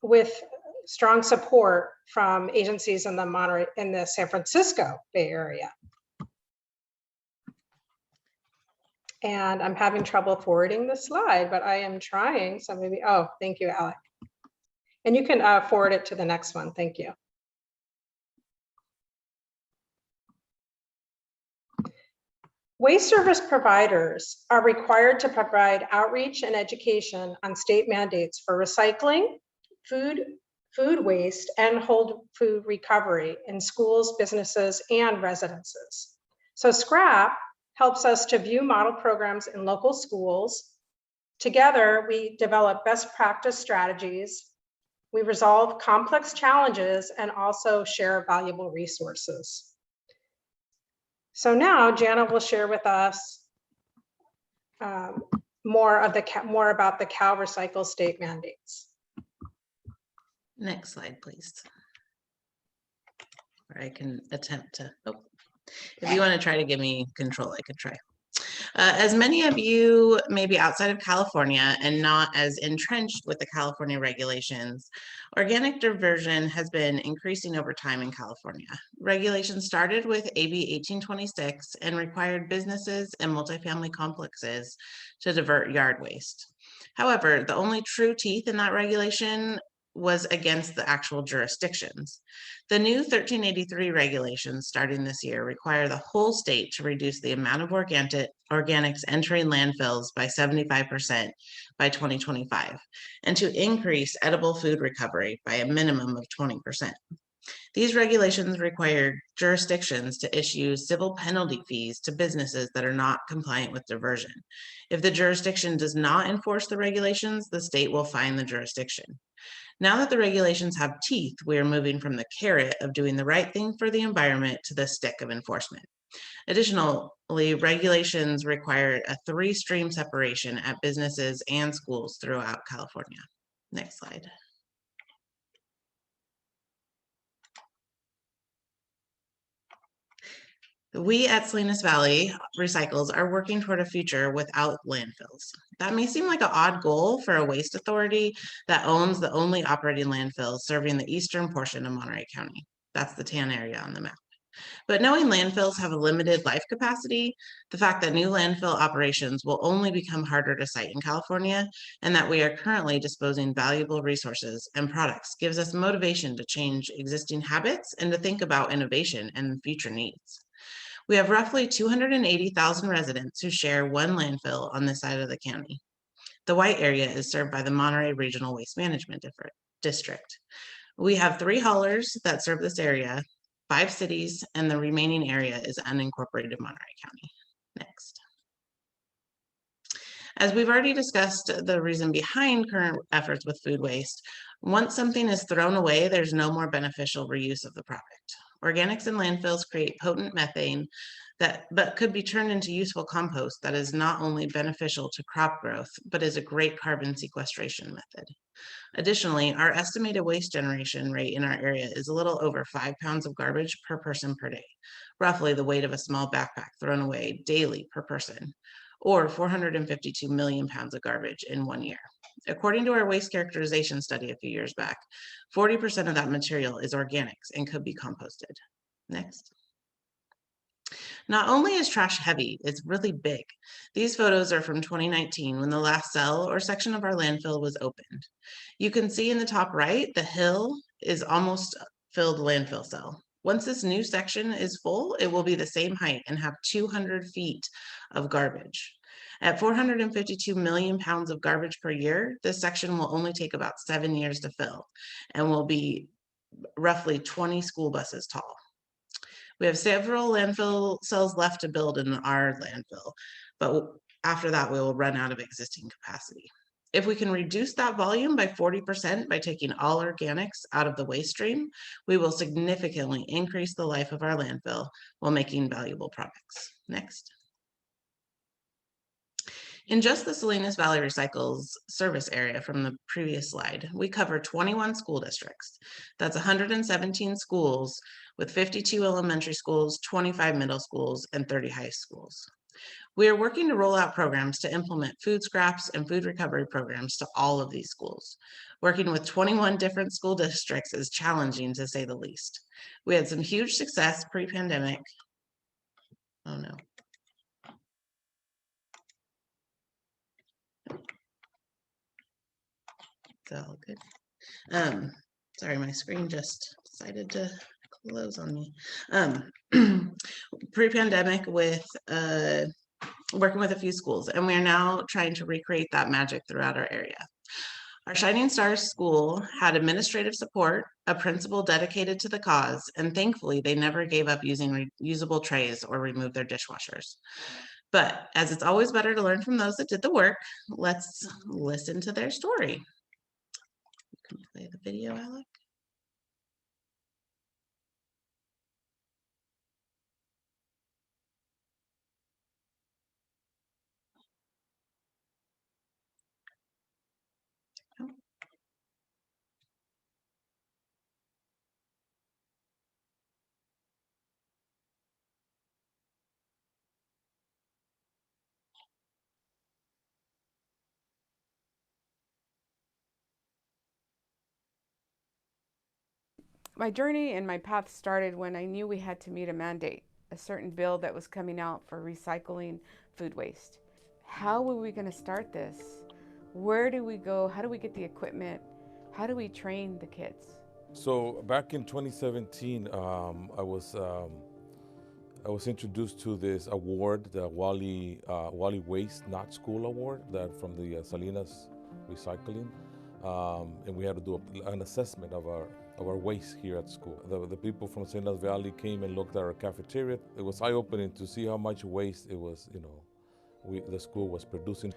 S4: with strong support from agencies in the San Francisco Bay Area. And I'm having trouble forwarding the slide, but I am trying. So maybe, oh, thank you, Alec. And you can forward it to the next one. Thank you. Waste service providers are required to provide outreach and education on state mandates for recycling, food waste, and whole food recovery in schools, businesses, and residences. So SCRAP helps us to view model programs in local schools. Together, we develop best practice strategies. We resolve complex challenges and also share valuable resources. So now Jana will share with us more about the Cal Recycle state mandates.
S5: Next slide, please. Or I can attempt to, oh, if you want to try to give me control, I could try. As many of you may be outside of California and not as entrenched with the California regulations, organic diversion has been increasing over time in California. Regulations started with AB 1826 and required businesses and multifamily complexes to divert yard waste. However, the only true teeth in that regulation was against the actual jurisdictions. The new 1383 regulations starting this year require the whole state to reduce the amount of organics entering landfills by 75% by 2025, and to increase edible food recovery by a minimum of 20%. These regulations require jurisdictions to issue civil penalty fees to businesses that are not compliant with diversion. If the jurisdiction does not enforce the regulations, the state will fine the jurisdiction. Now that the regulations have teeth, we are moving from the carrot of doing the right thing for the environment to the stick of enforcement. Additionally, regulations require a 3-stream separation at businesses and schools throughout California. Next slide. We at Salinas Valley Recycles are working toward a future without landfills. That may seem like an odd goal for a waste authority that owns the only operating landfill serving the eastern portion of Monterey County. That's the tan area on the map. But knowing landfills have a limited life capacity, the fact that new landfill operations will only become harder to site in California, and that we are currently disposing valuable resources and products gives us motivation to change existing habits and to think about innovation and future needs. We have roughly 280,000 residents who share one landfill on this side of the county. The white area is served by the Monterey Regional Waste Management District. We have 3 haulers that serve this area, 5 cities, and the remaining area is unincorporated Monterey County. Next. As we've already discussed the reason behind current efforts with food waste, once something is thrown away, there's no more beneficial reuse of the product. Organics in landfills create potent methane but could be turned into useful compost that is not only beneficial to crop growth, but is a great carbon sequestration method. Additionally, our estimated waste generation rate in our area is a little over 5 pounds of garbage per person per day, roughly the weight of a small backpack thrown away daily per person, or 452 million pounds of garbage in 1 year. According to our waste characterization study a few years back, 40% of that material is organics and could be composted. Next. Not only is trash heavy, it's really big. These photos are from 2019 when the last cell or section of our landfill was opened. You can see in the top right, the hill is almost filled landfill cell. Once this new section is full, it will be the same height and have 200 feet of garbage. At 452 million pounds of garbage per year, this section will only take about 7 years to fill and will be roughly 20 school buses tall. We have several landfill cells left to build in our landfill, but after that, we will run out of existing capacity. If we can reduce that volume by 40% by taking all organics out of the waste stream, we will significantly increase the life of our landfill while making valuable products. Next. In just the Salinas Valley Recycles service area from the previous slide, we cover 21 school districts. That's 117 schools with 52 elementary schools, 25 middle schools, and 30 high schools. We are working to roll out programs to implement food scraps and food recovery programs to all of these schools. Working with 21 different school districts is challenging, to say the least. We had some huge success pre-pandemic. Oh no. It's all good. Sorry, my screen just decided to close on me. Pre-pandemic with working with a few schools, and we are now trying to recreate that magic throughout our area. Our Shining Stars school had administrative support, a principal dedicated to the cause, and thankfully they never gave up using reusable trays or removed their dishwashers. But as it's always better to learn from those that did the work, let's listen to their story. Can you play the video, Alec?
S6: My journey and my path started when I knew we had to meet a mandate, a certain bill that was coming out for recycling food waste. How were we going to start this? Where do we go? How do we get the equipment? How do we train the kids?
S7: So back in 2017, I was introduced to this award, the Wally Waste Not School Award, that from the Salinas Recycling, and we had to do an assessment of our waste here at school. The people from Salinas Valley came and looked at our cafeteria. It was eye-opening to see how much waste it was, the school was producing.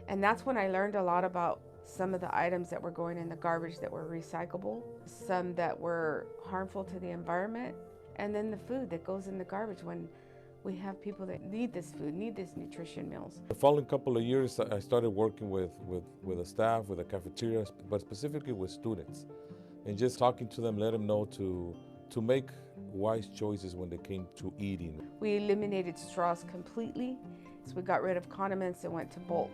S6: And that's when I learned a lot about some of the items that were going in the garbage that were recyclable, some that were harmful to the environment, and then the food that goes in the garbage when we have people that need this food, need these nutrition meals.
S7: The following couple of years, I started working with the staff, with the cafeteria, but specifically with students, and just talking to them, let them know to make wise choices when they came to eating.
S6: We eliminated straws completely. So we got rid of condiments and went to bulk.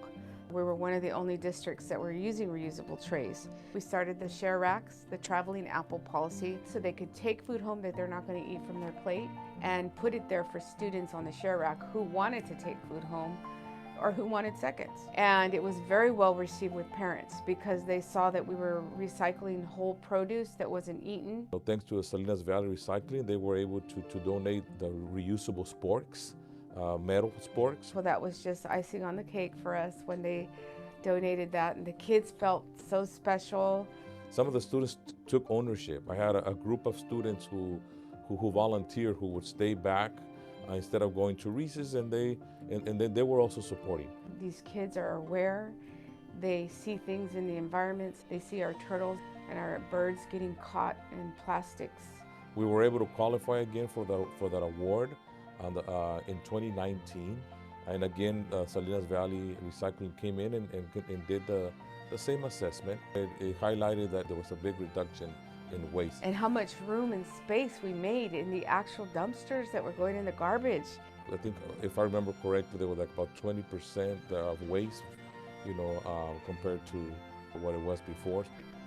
S6: We were one of the only districts that were using reusable trays. We started the share racks, the traveling apple policy, so they could take food home that they're not going to eat from their plate and put it there for students on the share rack who wanted to take food home or who wanted seconds. And it was very well received with parents because they saw that we were recycling whole produce that wasn't eaten.
S7: So thanks to the Salinas Valley Recycling, they were able to donate the reusable sporks, metal sporks.
S6: Well, that was just icing on the cake for us when they donated that, and the kids felt so special.
S7: Some of the students took ownership. I had a group of students who volunteered, who would stay back instead of going to recess, and then they were also supporting.
S6: These kids are aware. They see things in the environments. They see our turtles and our birds getting caught in plastics. We
S7: were able to qualify again for that award in 2019, and again Salinas Valley Recycling came in and did the same assessment. It highlighted that there was a big reduction in waste.
S6: And how much room and space we made in the actual dumpsters that were going in the garbage.
S7: I think, if I remember correctly, there was like about 20% of waste, compared to what it was before.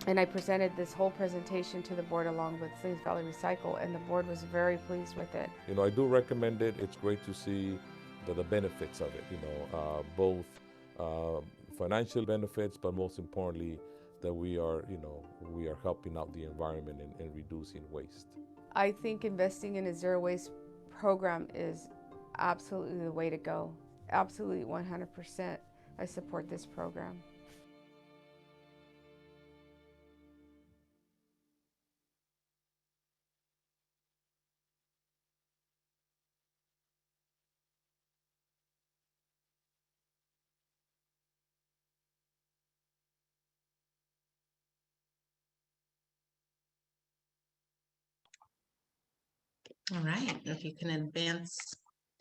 S6: And I presented this whole presentation to the board along with Salinas Valley Recycle, and the board was very pleased with it.
S7: I do recommend it. It's great to see the benefits of it, both financial benefits, but most importantly, that we are helping out the environment and reducing waste.
S6: I think investing in a zero waste program is absolutely the way to go. Absolutely 100%. I support this program.
S5: All right, if you can advance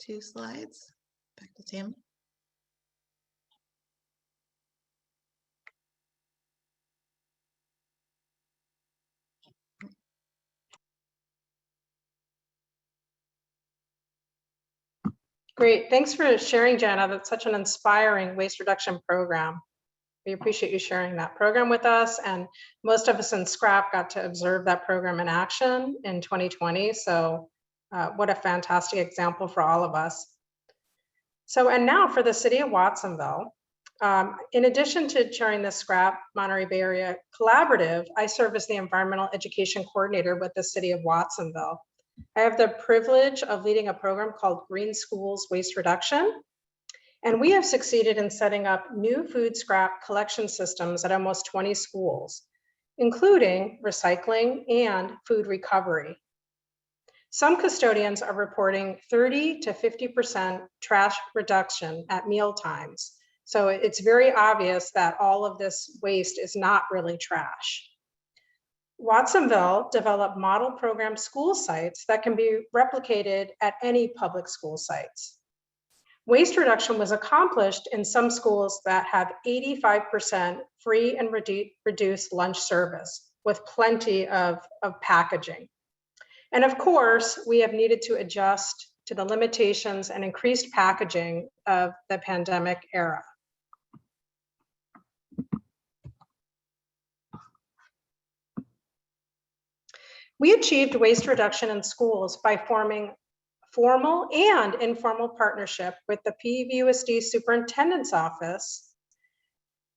S5: 2 slides, back to Tammy.
S4: Great, thanks for sharing, Jana. That's such an inspiring waste reduction program. We appreciate you sharing that program with us, and most of us in Scrap got to observe that program in action in 2020, so what a fantastic example for all of us. So, and now for the city of Watsonville. In addition to chairing the Scrap Monterey Bay Area Collaborative, I serve as the Environmental Education Coordinator with the city of Watsonville. I have the privilege of leading a program called Green Schools Waste Reduction. And we have succeeded in setting up new food scrap collection systems at almost 20 schools, including recycling and food recovery. Some custodians are reporting 30 to 50% trash reduction at meal times. So it's very obvious that all of this waste is not really trash. Watsonville developed model program school sites that can be replicated at any public school sites. Waste reduction was accomplished in some schools that have 85% free and reduced lunch service with plenty of packaging. And of course, we have needed to adjust to the limitations and increased packaging of the pandemic era. We achieved waste reduction in schools by forming formal and informal partnership with the PVUSD Superintendent's Office,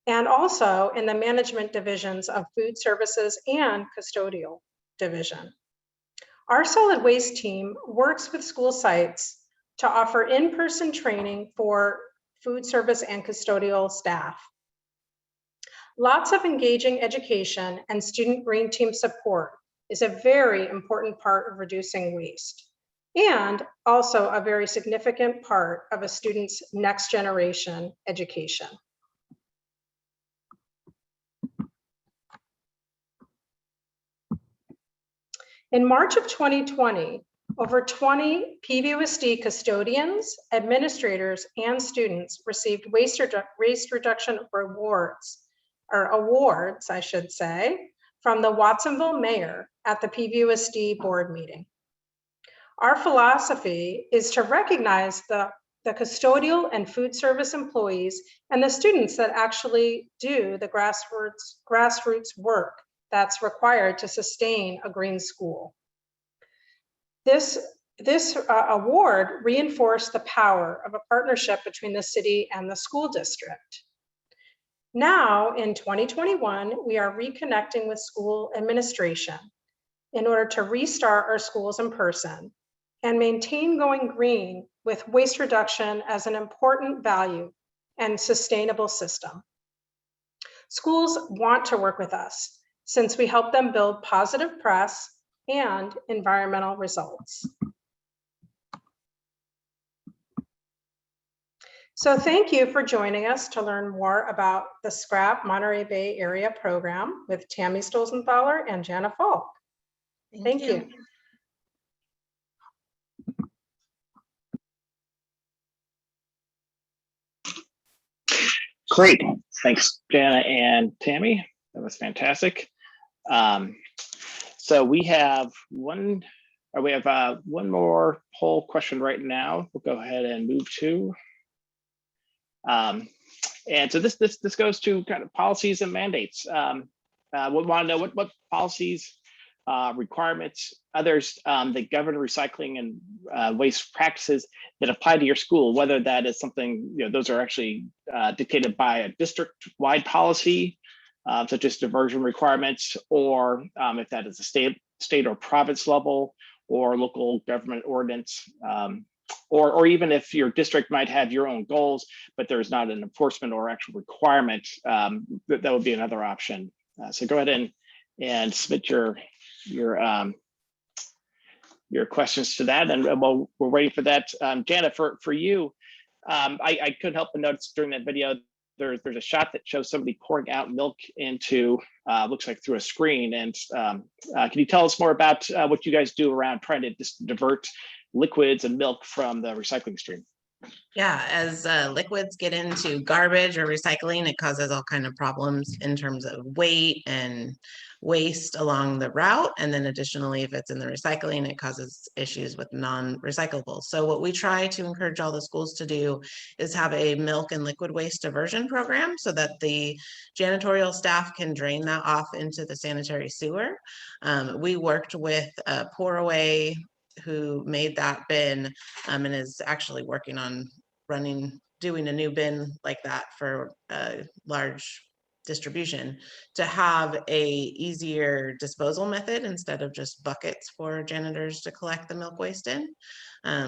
S4: and also in the management divisions of food services and custodial division. Our solid waste team works with school sites to offer in-person training for food service and custodial staff. Lots of engaging education and student green team support is a very important part of reducing waste, and also a very significant part of a student's next generation education. In March of 2020, over 20 PVUSD custodians, administrators, and students received waste reduction rewards, or awards, I should say, from the Watsonville Mayor at the PVUSD board meeting. Our philosophy is to recognize the custodial and food service employees and the students that actually do the grassroots work that's required to sustain a green school. This award reinforced the power of a partnership between the city and the school district. Now, in 2021, we are reconnecting with school administration in order to restart our schools in person and maintain going green with waste reduction as an important value and sustainable system. Schools want to work with us since we help them build positive press and environmental results. So thank you for joining us to learn more about the SCRAP Monterey Bay Area program with Tammy Stolzenthaler and Jana Falk. Thank you.
S1: Great. Thanks, Jana and Tammy. That was fantastic. So we have one more poll question right now. We'll go ahead and move to. And so this goes to kind of policies and mandates. We want to know what policies, requirements, others that govern recycling and waste practices that apply to your school, whether that is something, those are actually dictated by a district-wide policy, such as diversion requirements, or if that is a state or province level or local government ordinance, or even if your district might have your own goals, but there's not an enforcement or actual requirement, that would be another option. So go ahead and submit your questions to that, and while we're waiting for that, Jana, for you, I couldn't help but notice during that video there's a shot that shows somebody pouring out milk into looks like through a screen, and can you tell us more about what you guys do around trying to just divert liquids and milk from the recycling stream?
S5: Yeah, as liquids get into garbage or recycling, it causes all kinds of problems in terms of weight and waste along the route. And then additionally, if it's in the recycling, it causes issues with non-recyclables. So what we try to encourage all the schools to do is have a milk and liquid waste diversion program so that the janitorial staff can drain that off into the sanitary sewer. We worked with Pour Away, who made that bin and is actually working on doing a new bin like that for large distribution to have a easier disposal method instead of just buckets for janitors to collect the milk waste in.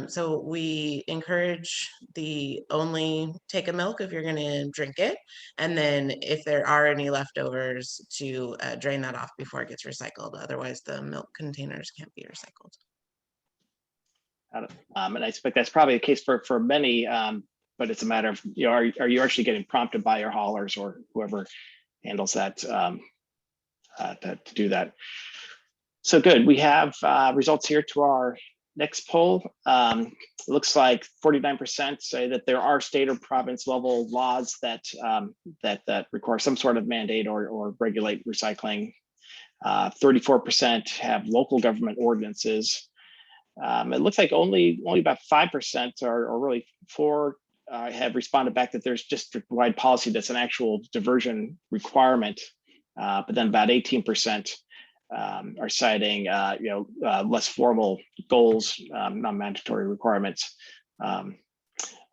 S5: So we encourage the only take a milk if you're going to drink it, and then if there are any leftovers to drain that off before it gets recycled. Otherwise the milk containers can't be recycled.
S1: And I expect that's probably the case for many, but it's a matter of, are you actually getting prompted by your haulers or whoever handles that to do that? So good. We have results here to our next poll. It looks like 49% say that there are state or province level laws that that require some sort of mandate or regulate recycling. 34% have local government ordinances. It looks like only about 5% or really have responded back that there's district-wide policy that's an actual diversion requirement, but then about 18% are citing less formal goals, non-mandatory requirements, and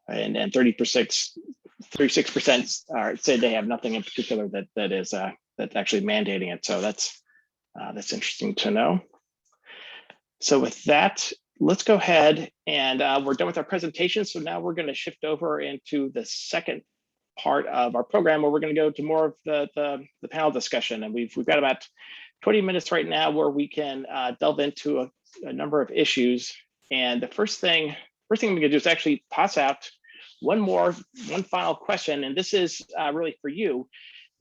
S1: 36% say they have nothing in particular that's actually mandating it. So that's interesting to know. So with that, let's go ahead and we're done with our presentation. So now we're going to shift over into the second part of our program where we're going to go to more of the panel discussion. And we've got about 20 minutes right now where we can delve into a number of issues. And the first thing we're going to do is actually pass out one final question. And this is really for you.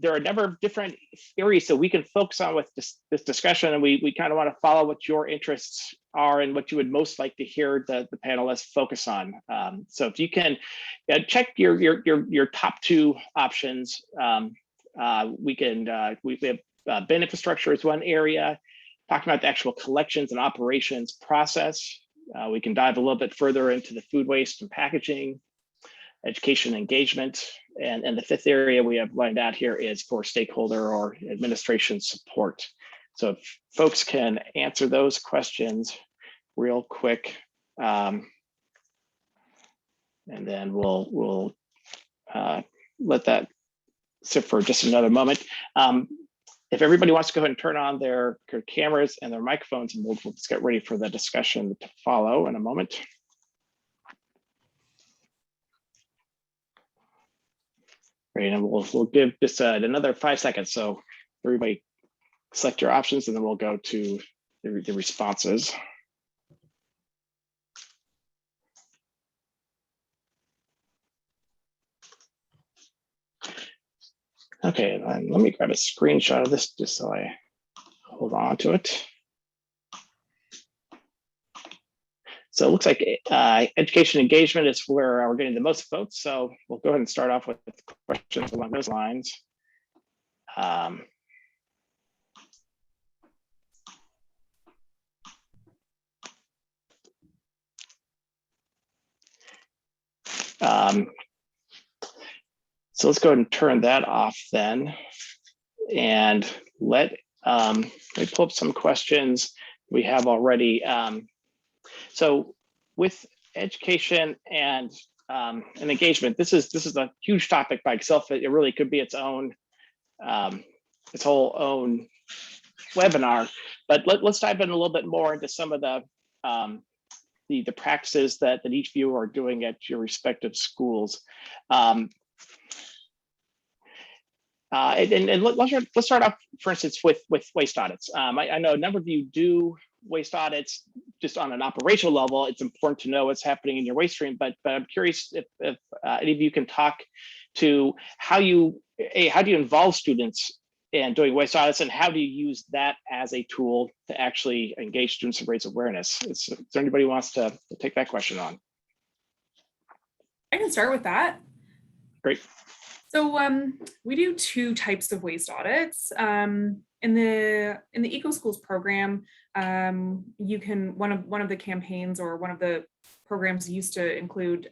S1: there are a number of different areas that we can focus on with this discussion, and we kind of want to follow what your interests are and what you would most like to hear the panelists focus on. So if you can check your top two options, we have bin infrastructure is one area. Talking about the actual collections and operations process. We can dive a little bit further into the food waste and packaging, education engagement, and the fifth area we have lined out here is for stakeholder or administration support. So if folks can answer those questions real quick, and then we'll let that sit for just another moment. If everybody wants to go ahead and turn on their cameras and their microphones, and we'll just get ready for the discussion to follow in a moment. Great, and we'll give this another 5 seconds. So everybody select your options, and then we'll go to the responses. Okay, let me grab a screenshot of this just so I hold on to it. So it looks like education engagement is where we're getting the most votes. So we'll go ahead and start off with questions along those lines. So let's go ahead and turn that off then, and let me pull up some questions we have already. So with education and engagement, this is a huge topic by itself. It really could be its whole own webinar. But let's dive in a little bit more into some of the practices that each of you are doing at your respective schools. And let's start off, for instance, with waste audits. I know a number of you do waste audits just on an operational level. It's important to know what's happening in your waste stream, but I'm curious if any of you can talk to how do you involve students in doing waste audits, and how do you use that as a tool to actually engage students and raise awareness? Is there anybody who wants to take that question on?
S2: I can start with that.
S1: Great.
S2: So we do two types of waste audits. In the Eco Schools program, you can one of the campaigns or one of the programs used to include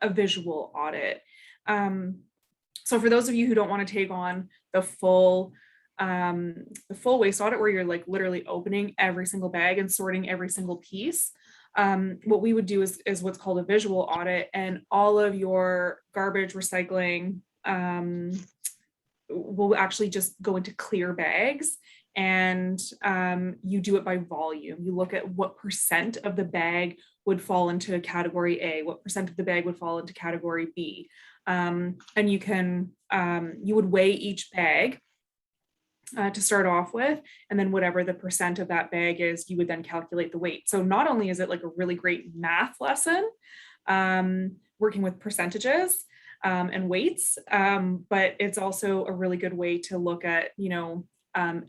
S2: a visual audit. So for those of you who don't want to take on the full waste audit, where you're like literally opening every single bag and sorting every single piece, what we would do is what's called a visual audit, and all of your garbage recycling will actually just go into clear bags, and you do it by volume. You look at what percent of the bag would fall into category A, what percent of the bag would fall into category B, and you would weigh each bag to start off with, and then whatever the percent of that bag is, you would then calculate the weight. So not only is it like a really great math lesson, working with percentages and weights, but it's also a really good way to look at,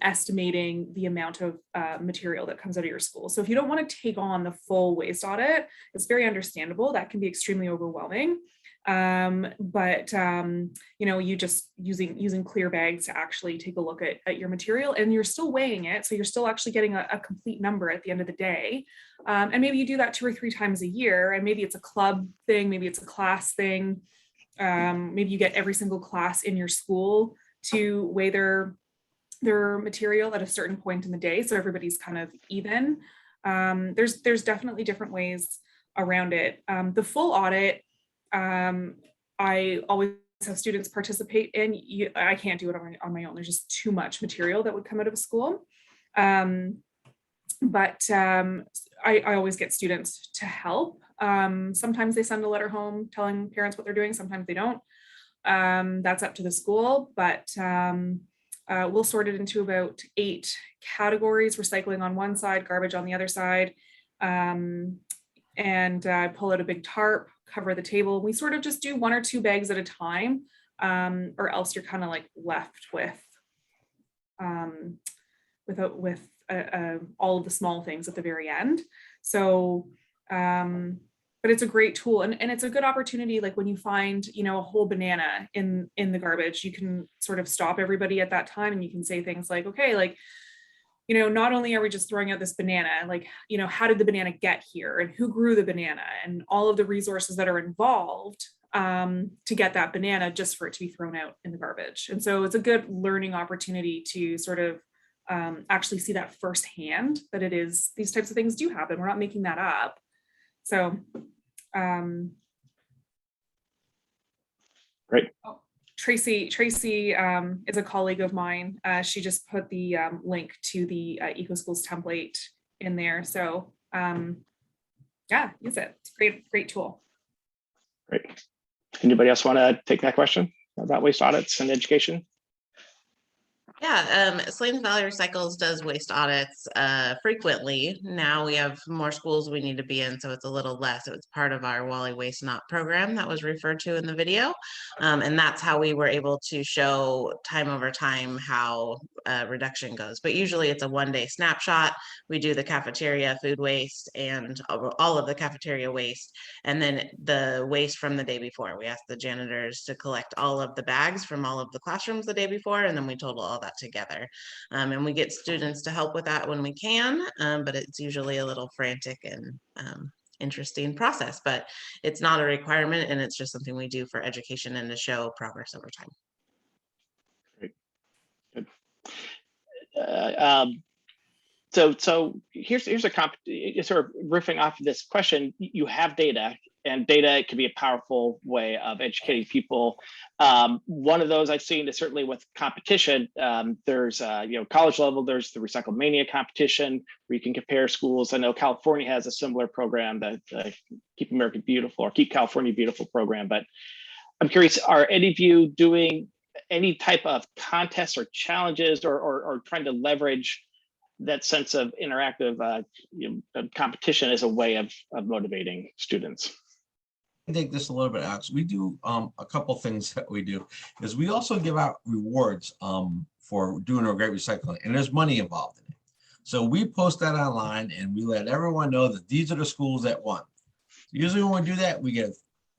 S2: estimating the amount of material that comes out of your school. So if you don't want to take on the full waste audit, it's very understandable. That can be extremely overwhelming. But you just using clear bags to actually take a look at your material, and you're still weighing it. So you're still actually getting a complete number at the end of the day. And maybe you do that 2 or 3 times a year, and maybe it's a club thing, maybe it's a class thing. Maybe you get every single class in your school to weigh their material at a certain point in the day, so everybody's kind of even. There's definitely different ways around it. The full audit, I always have students participate in. I can't do it on my own. There's just too much material that would come out of a school. But I always get students to help. Sometimes they send a letter home telling parents what they're doing. Sometimes they don't. That's up to the school, but we'll sort it into about 8 categories: recycling on one side, garbage on the other side, and pull out a big tarp, cover the table. We sort of just do 1 or 2 bags at a time, or else you're kind of like left with all of the small things at the very end. So, but it's a great tool, and it's a good opportunity. Like when you find, you know, a whole banana in the garbage, you can sort of stop everybody at that time, and you can say things like, okay, like, you know, not only are we just throwing out this banana, like, you know, how did the banana get here, and who grew the banana, and all of the resources that are involved to get that banana just for it to be thrown out in the garbage. And so it's a good learning opportunity to sort of actually see that firsthand, that it is, these types of things do happen. We're not making that up. So
S1: great.
S2: Oh, Tracy is a colleague of mine. She just put the link to the EcoSchools template in there. So yeah, use it. It's a great tool.
S1: Great. Anybody else want to take that question about waste audits and education?
S5: Yeah, Slains Valley Recycles does waste audits frequently. Now we have more schools we need to be in, so it's a little less. It was part of our Wally Waste Not program that was referred to in the video. And that's how we were able to show time over time how reduction goes. But usually it's a one-day snapshot. We do the cafeteria food waste and all of the cafeteria waste. And then the waste from the day before. We ask the janitors to collect all of the bags from all of the classrooms the day before, and then we total all that together. And we get students to help with that when we can, but it's usually a little frantic and interesting process, but it's not a requirement, and it's just something we do for education and to show progress over time.
S1: Great. Good. So here's a sort of riffing off of this question. You have data, and data can be a powerful way of educating people. One of those I've seen is certainly with competition. There's you know, college level, there's the Recycle Mania competition where you can compare schools. I know California has a similar program, that Keep America Beautiful or Keep California Beautiful program. But I'm curious, are any of you doing any type of contests or challenges, or trying to leverage that sense of interactive you know, competition as a way of motivating students?
S3: I take this a little bit, Alex. We do a couple things that we do is we also give out rewards for doing a great recycling, and there's money involved in it. So we post that online and we let everyone know that these are the schools that won. Usually when we do that, we get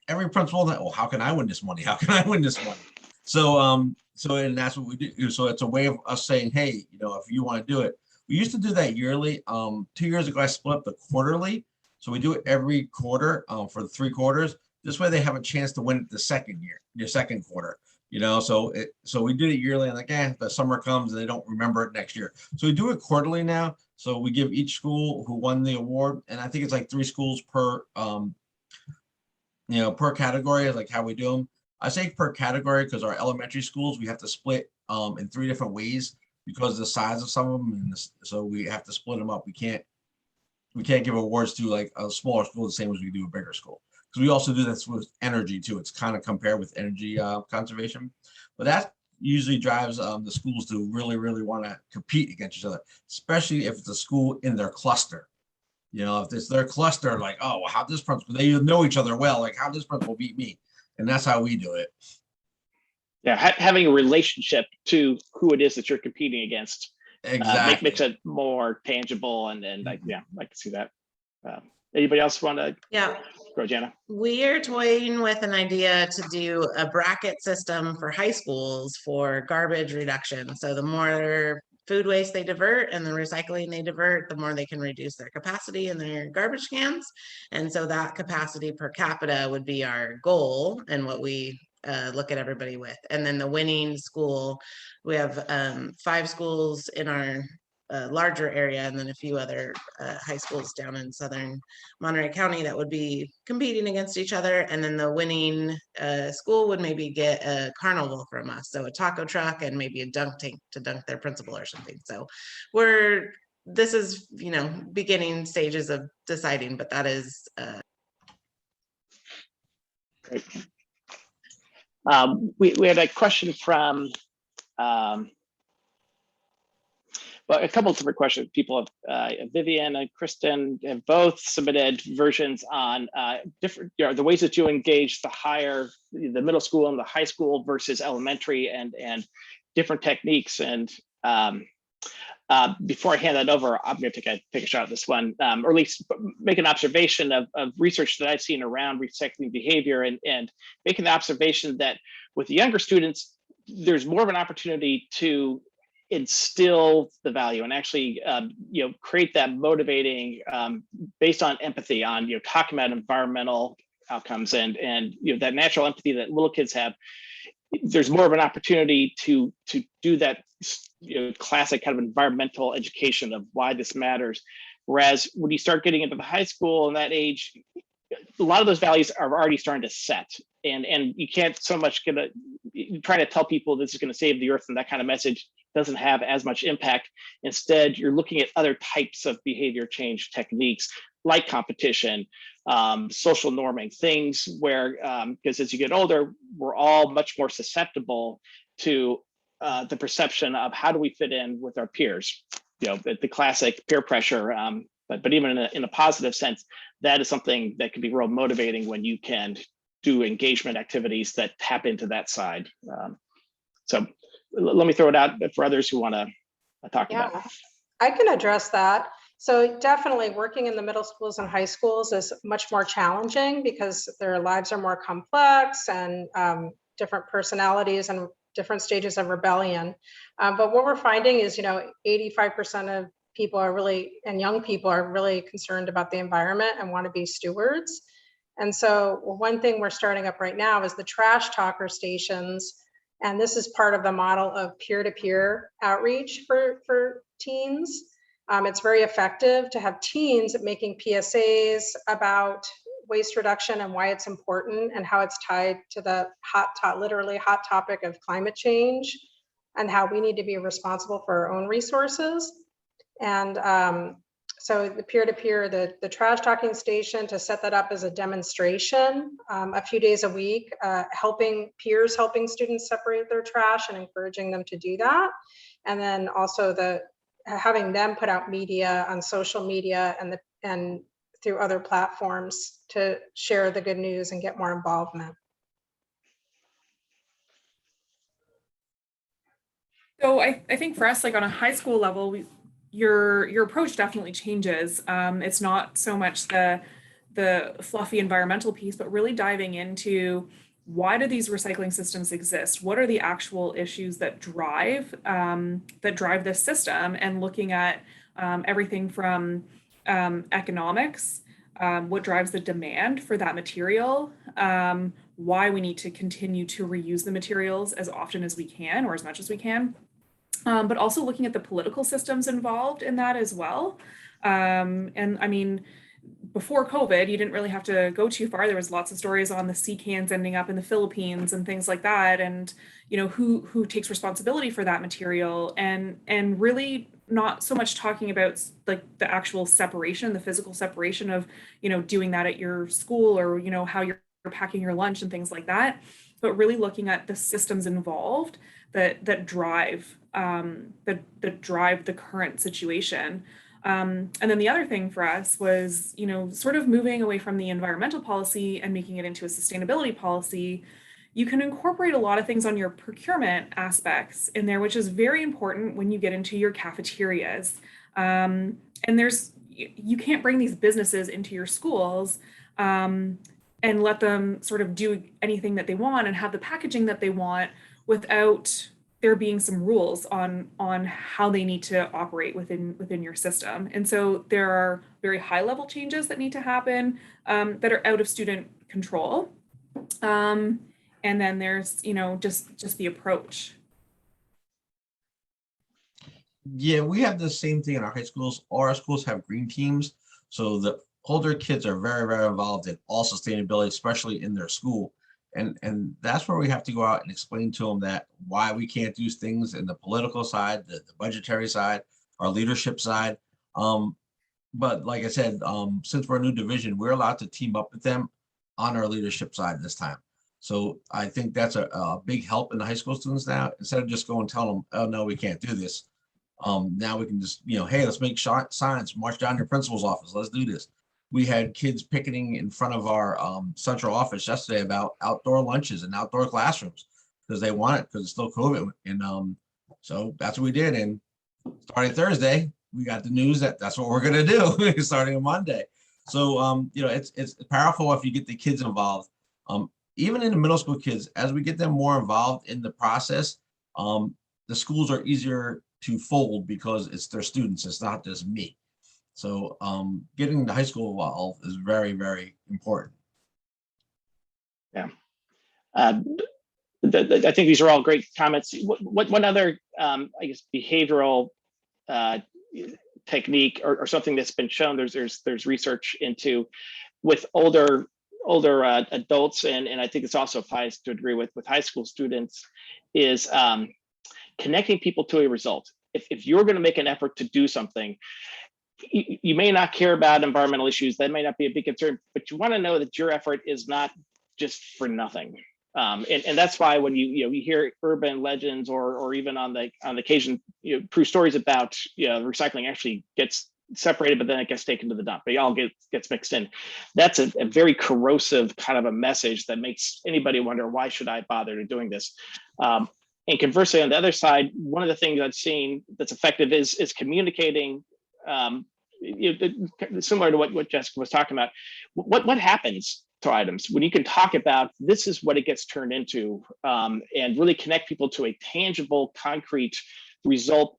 S3: every principal that, well, how can I win this money? How can I win this money? So and that's what we do. So it's a way of us saying, hey, you know, if you want to do it. We used to do that yearly. 2 years ago, I split up the quarterly. So we do it every quarter for the 3 quarters. This way they have a chance to win it the second year, your second quarter, you know, so we did it yearly, and like, the summer comes and they don't remember it next year. So we do it quarterly now. So we give each school who won the award, and I think it's like 3 schools per, you know, per category, like how we do them. I say per category because our elementary schools, we have to split in 3 different ways because of the size of some of them. And so we have to split them up. We can't give awards to like a smaller school the same as we do a bigger school. Because we also do this with energy too. It's kind of compared with energy conservation, but that usually drives the schools to really, really want to compete against each other, especially if it's a school in their cluster. You know, if it's their cluster, like, oh, well, how this principal, they know each other well, like how this principal beat me. And that's how we do it. Yeah,
S1: having a relationship to who it is that you're competing against
S3: exactly
S1: makes it more tangible, and yeah, I can see that. Anybody else want to?
S5: Yeah.
S1: Go, Jana.
S5: We are toying with an idea to do a bracket system for high schools for garbage reduction. So the more food waste they divert and the recycling they divert, the more they can reduce their capacity in their garbage cans. And so that capacity per capita would be our goal and what we look at everybody with. And then the winning school, we have 5 schools in our larger area, and then a few other high schools down in southern Monterey County that would be competing against each other. And then the winning school would maybe get a carnival from us, so a taco truck and maybe a dunk tank to dunk their principal or something. So this is, you know, beginning stages of deciding, but that is
S1: great. We had a question from Well, a couple of different questions. People have, Vivian and Kristen have both submitted versions on different, the ways that you engage the middle school and the high school versus elementary and different techniques. And before I hand that over, I'm going to take a shot at this one, or at least make an observation of research that I've seen around recycling behavior, and making the observation that with the younger students, there's more of an opportunity to instill the value and actually create that motivating based on empathy, on talking about environmental outcomes and that natural empathy that little kids have. There's more of an opportunity to do that classic kind of environmental education of why this matters. Whereas when you start getting into the high school and that age, a lot of those values are already starting to set, and you can't so much try to tell people this is going to save the earth, and that kind of message doesn't have as much impact. Instead, you're looking at other types of behavior change techniques like competition, social norming, things where, because as you get older, we're all much more susceptible to the perception of how do we fit in with our peers, the classic peer pressure, but even in a positive sense, that is something that can be real motivating when you can do engagement activities that tap into that side. So let me throw it out for others who want to talk about it.
S4: I can address that. So definitely working in the middle schools and high schools is much more challenging because their lives are more complex and different personalities and different stages of rebellion. But what we're finding is, 85% of people are really, and young people are really concerned about the environment and want to be stewards. And so one thing we're starting up right now is the trash talker stations. And this is part of the model of peer-to-peer outreach for teens. It's very effective to have teens making PSAs about waste reduction and why it's important and how it's tied to the literally hot topic of climate change and how we need to be responsible for our own resources. And so the peer-to-peer, the trash talking station, to set that up as a demonstration a few days a week, helping students separate their trash and encouraging them to do that. And then also having them put out media on social media and through other platforms to share the good news and get more involvement.
S2: So I think for us, like on a high school level, your approach definitely changes. It's not so much the fluffy environmental piece, but really diving into why do these recycling systems exist? What are the actual issues that drive this system? And looking at everything from economics, what drives the demand for that material, why we need to continue to reuse the materials as often as we can or as much as we can. But also looking at the political systems involved in that as well. And I mean, before COVID, you didn't really have to go too far. There was lots of stories on the sea cans ending up in the Philippines and things like that. And, who takes responsibility for that material, and really not so much talking about like the actual separation, the physical separation of, doing that at your school or, how you're packing your lunch and things like that, but really looking at the systems involved that drive the current situation. And then the other thing for us was, sort of moving away from the environmental policy and making it into a sustainability policy. You can incorporate a lot of things on your procurement aspects in there, which is very important when you get into your cafeterias. And you can't bring these businesses into your schools and let them sort of do anything that they want and have the packaging that they want without there being some rules on how they need to operate within your system. And so there are very high level changes that need to happen that are out of student control. And then there's, just the approach.
S3: Yeah, we have the same thing in our high schools. All our schools have green teams. So the older kids are very, very involved in all sustainability, especially in their school. And that's where we have to go out and explain to them that why we can't do things in the political side, the budgetary side, our leadership side. But like I said, since we're a new division, we're allowed to team up with them on our leadership side this time. So I think that's a big help in the high school students now. Instead of just going and telling them, oh, no, we can't do this. Now we can just, hey, let's make signs, march down to your principal's office. Let's do this. We had kids picketing in front of our central office yesterday about outdoor lunches and outdoor classrooms because they want it because it's still COVID. And so that's what we did. And starting Thursday, we got the news that that's what we're going to do starting on Monday. So, it's powerful if you get the kids involved. Even in the middle school kids, as we get them more involved in the process, the schools are easier to fold because it's their students. It's not just me. So getting the high school involved is very, very important.
S1: Yeah. I think these are all great comments. One other, I guess, behavioral technique or something that's been shown, there's research into with older adults, and I think this also applies to a degree with high school students, is connecting people to a result. If you're going to make an effort to do something, you may not care about environmental issues, that may not be a big concern, but you want to know that your effort is not just for nothing. And that's why when you hear urban legends or even on the occasion true stories about recycling actually gets separated, but then it gets taken to the dump. It all gets mixed in. That's a very corrosive kind of a message that makes anybody wonder, why should I bother doing this? And conversely, on the other side, one of the things I've seen that's effective is communicating, similar to what Jessica was talking about. What happens to items when you can talk about this is what it gets turned into, and really connect people to a tangible, concrete result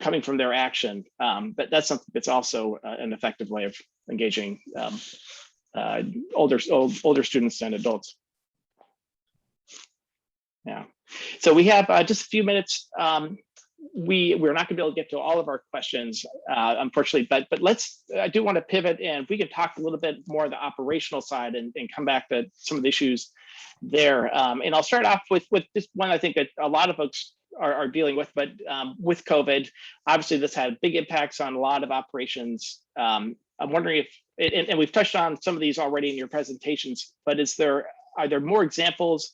S1: coming from their action. But that's something that's also an effective way of engaging older students and adults. Yeah. So we have just a few minutes. We're not going to be able to get to all of our questions, unfortunately, but I do want to pivot, and if we can talk a little bit more of the operational side and come back to some of the issues there. And I'll start off with this one I think that a lot of folks are dealing with, but with COVID, obviously this had big impacts on a lot of operations. I'm wondering if, and we've touched on some of these already in your presentations, but are there more examples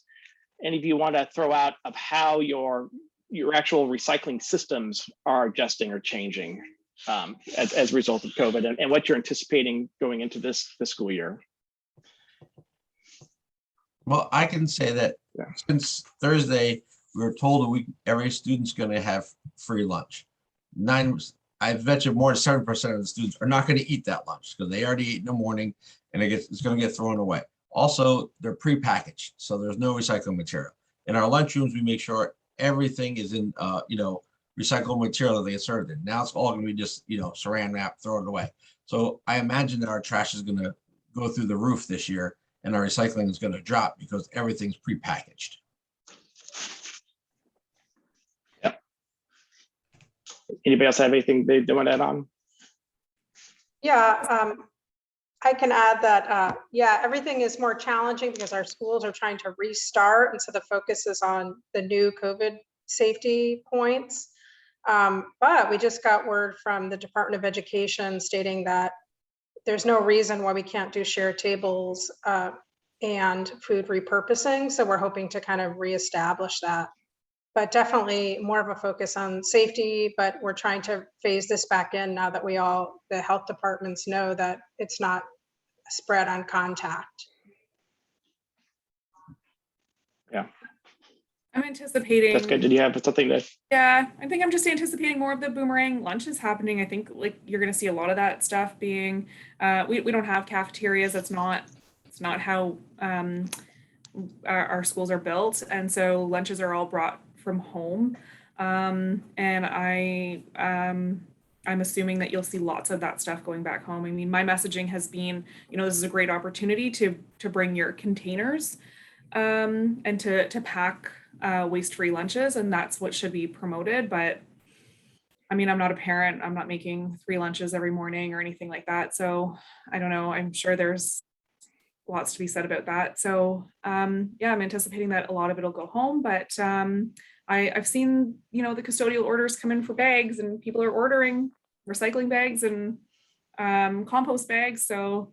S1: any of you want to throw out of how your actual recycling systems are adjusting or changing as a result of COVID, and what you're anticipating going into this school year?
S3: Well, I can say that since Thursday, we were told that every student's going to have free lunch. I bet you more than 7% of the students are not going to eat that lunch because they already ate in the morning, and it's going to get thrown away. Also, they're pre-packaged, so there's no recycling material. In our lunchrooms, we make sure everything is in, recyclable material that they get served in. Now it's all going to be just, saran wrap, throw it away. So I imagine that our trash is going to go through the roof this year, and our recycling is going to drop because everything's pre-packaged.
S1: Yep. Anybody else have anything they want to add on?
S4: Yeah, I can add that, everything is more challenging because our schools are trying to restart. And so the focus is on the new COVID safety points. But we just got word from the Department of Education stating that there's no reason why we can't do shared tables and food repurposing. So we're hoping to kind of reestablish that. But definitely more of a focus on safety, but we're trying to phase this back in now that the health departments know that it's not spread on contact.
S1: Yeah.
S2: I'm anticipating.
S1: That's good. Did you have something to?
S2: Yeah, I think I'm just anticipating more of the boomerang lunches happening. I think you're going to see a lot of that stuff being, we don't have cafeterias. It's not how our schools are built. And so lunches are all brought from home. And I'm assuming that you'll see lots of that stuff going back home. I mean, my messaging has been, this is a great opportunity to bring your containers and to pack waste-free lunches, and that's what should be promoted. But I mean, I'm not a parent. I'm not making 3 lunches every morning or anything like that. So I don't know. I'm sure there's lots to be said about that. So I'm anticipating that a lot of it will go home, but I've seen, the custodial orders come in for bags, and people are ordering recycling bags and compost bags. So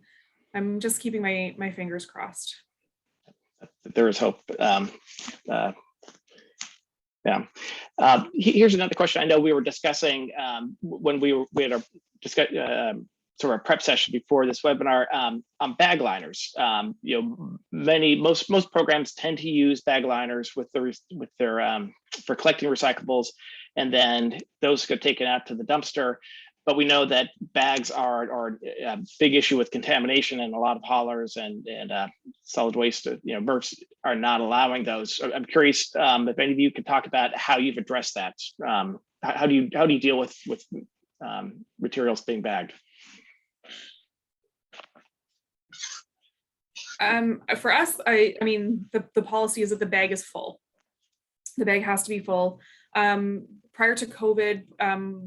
S2: I'm just keeping my fingers crossed.
S1: There is hope. Here's another question. I know we were discussing when we had a sort of a prep session before this webinar on bag liners. Most programs tend to use bag liners with their for collecting recyclables, and then those get taken out to the dumpster. But we know that bags are a big issue with contamination, and a lot of haulers and solid waste, MRFs are not allowing those. I'm curious if any of you could talk about how you've addressed that. How do you deal with materials being bagged?
S2: For us, I mean, the policy is that the bag is full. The bag has to be full. Prior to COVID,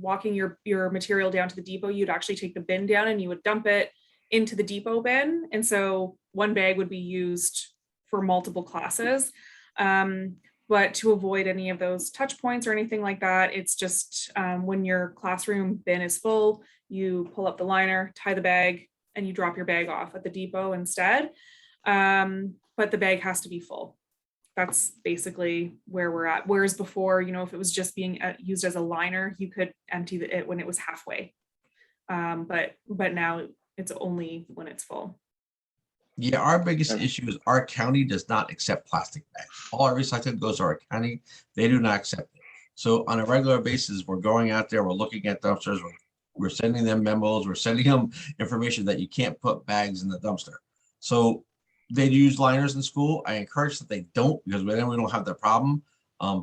S2: walking your material down to the depot, you'd actually take the bin down and you would dump it into the depot bin. And so one bag would be used for multiple classes. But to avoid any of those touch points or anything like that, it's just when your classroom bin is full, you pull up the liner, tie the bag, and you drop your bag off at the depot instead. But the bag has to be full. That's basically where we're at. Whereas before, if it was just being used as a liner, you could empty it when it was halfway. But now it's only when it's full.
S3: Yeah, our biggest issue is our county does not accept plastic bags. All our recycling goes to our county. They do not accept it. So on a regular basis, we're going out there, we're looking at dumpsters, we're sending them memos, we're sending them information that you can't put bags in the dumpster. So they use liners in school. I encourage that they don't, because then we don't have the problem.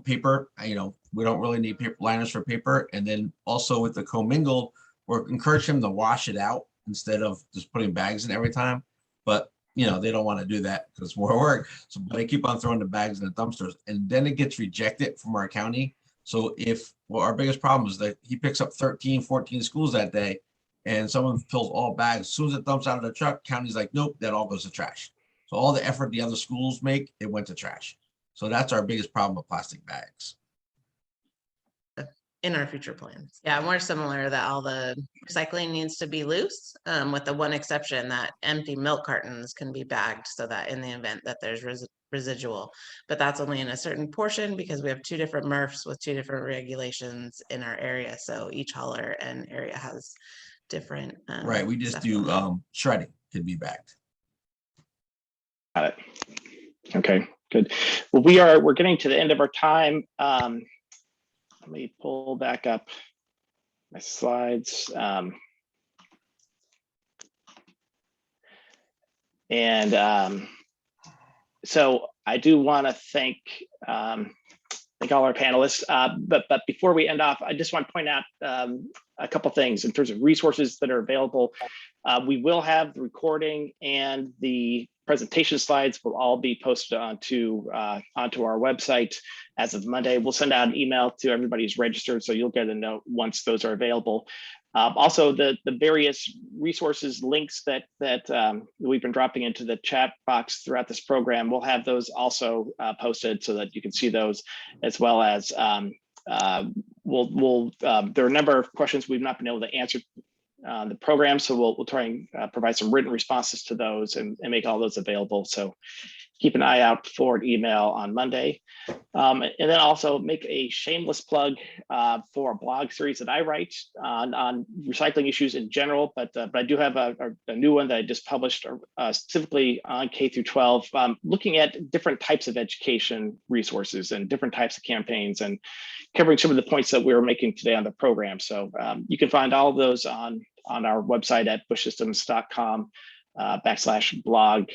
S3: Paper, we don't really need paper liners for paper. And then also with the commingled, we're encouraging them to wash it out instead of just putting bags in every time. But they don't want to do that because it's more work. So they keep on throwing the bags in the dumpsters, and then it gets rejected from our county. So our biggest problem is that he picks up 13, 14 schools that day, and someone fills all bags. As soon as it dumps out of the truck, county's like, nope, that all goes to trash. So all the effort the other schools make, it went to trash. So that's our biggest problem with plastic bags.
S5: In our future plans. Yeah, more similar that all the recycling needs to be loose, with the one exception that empty milk cartons can be bagged so that in the event that there's residual, but that's only in a certain portion because we have 2 different MRFs with 2 different regulations in our area. So each hauler and area has different.
S3: Right, we just do shredding could be bagged.
S1: Got it. Okay, good. Well, we're getting to the end of our time. Let me pull back up my slides. So I do want to thank all our panelists. But before we end off, I just want to point out a couple things in terms of resources that are available. We will have the recording and the presentation slides will all be posted onto our website as of Monday. We'll send out an email to everybody who's registered, so you'll get a note once those are available. Also, the various resources links that we've been dropping into the chat box throughout this program, we'll have those also posted so that you can see those, as well as there are a number of questions we've not been able to answer the program, so we'll try and provide some written responses to those and make all those available. So keep an eye out for an email on Monday. And then also make a shameless plug for a blog series that I write on recycling issues in general, but I do have a new one that I just published specifically on K-12, looking at different types of education resources and different types of campaigns and covering some of the points that we were making today on the program. So you can find all of those on our website at buschsystems.com. /blog.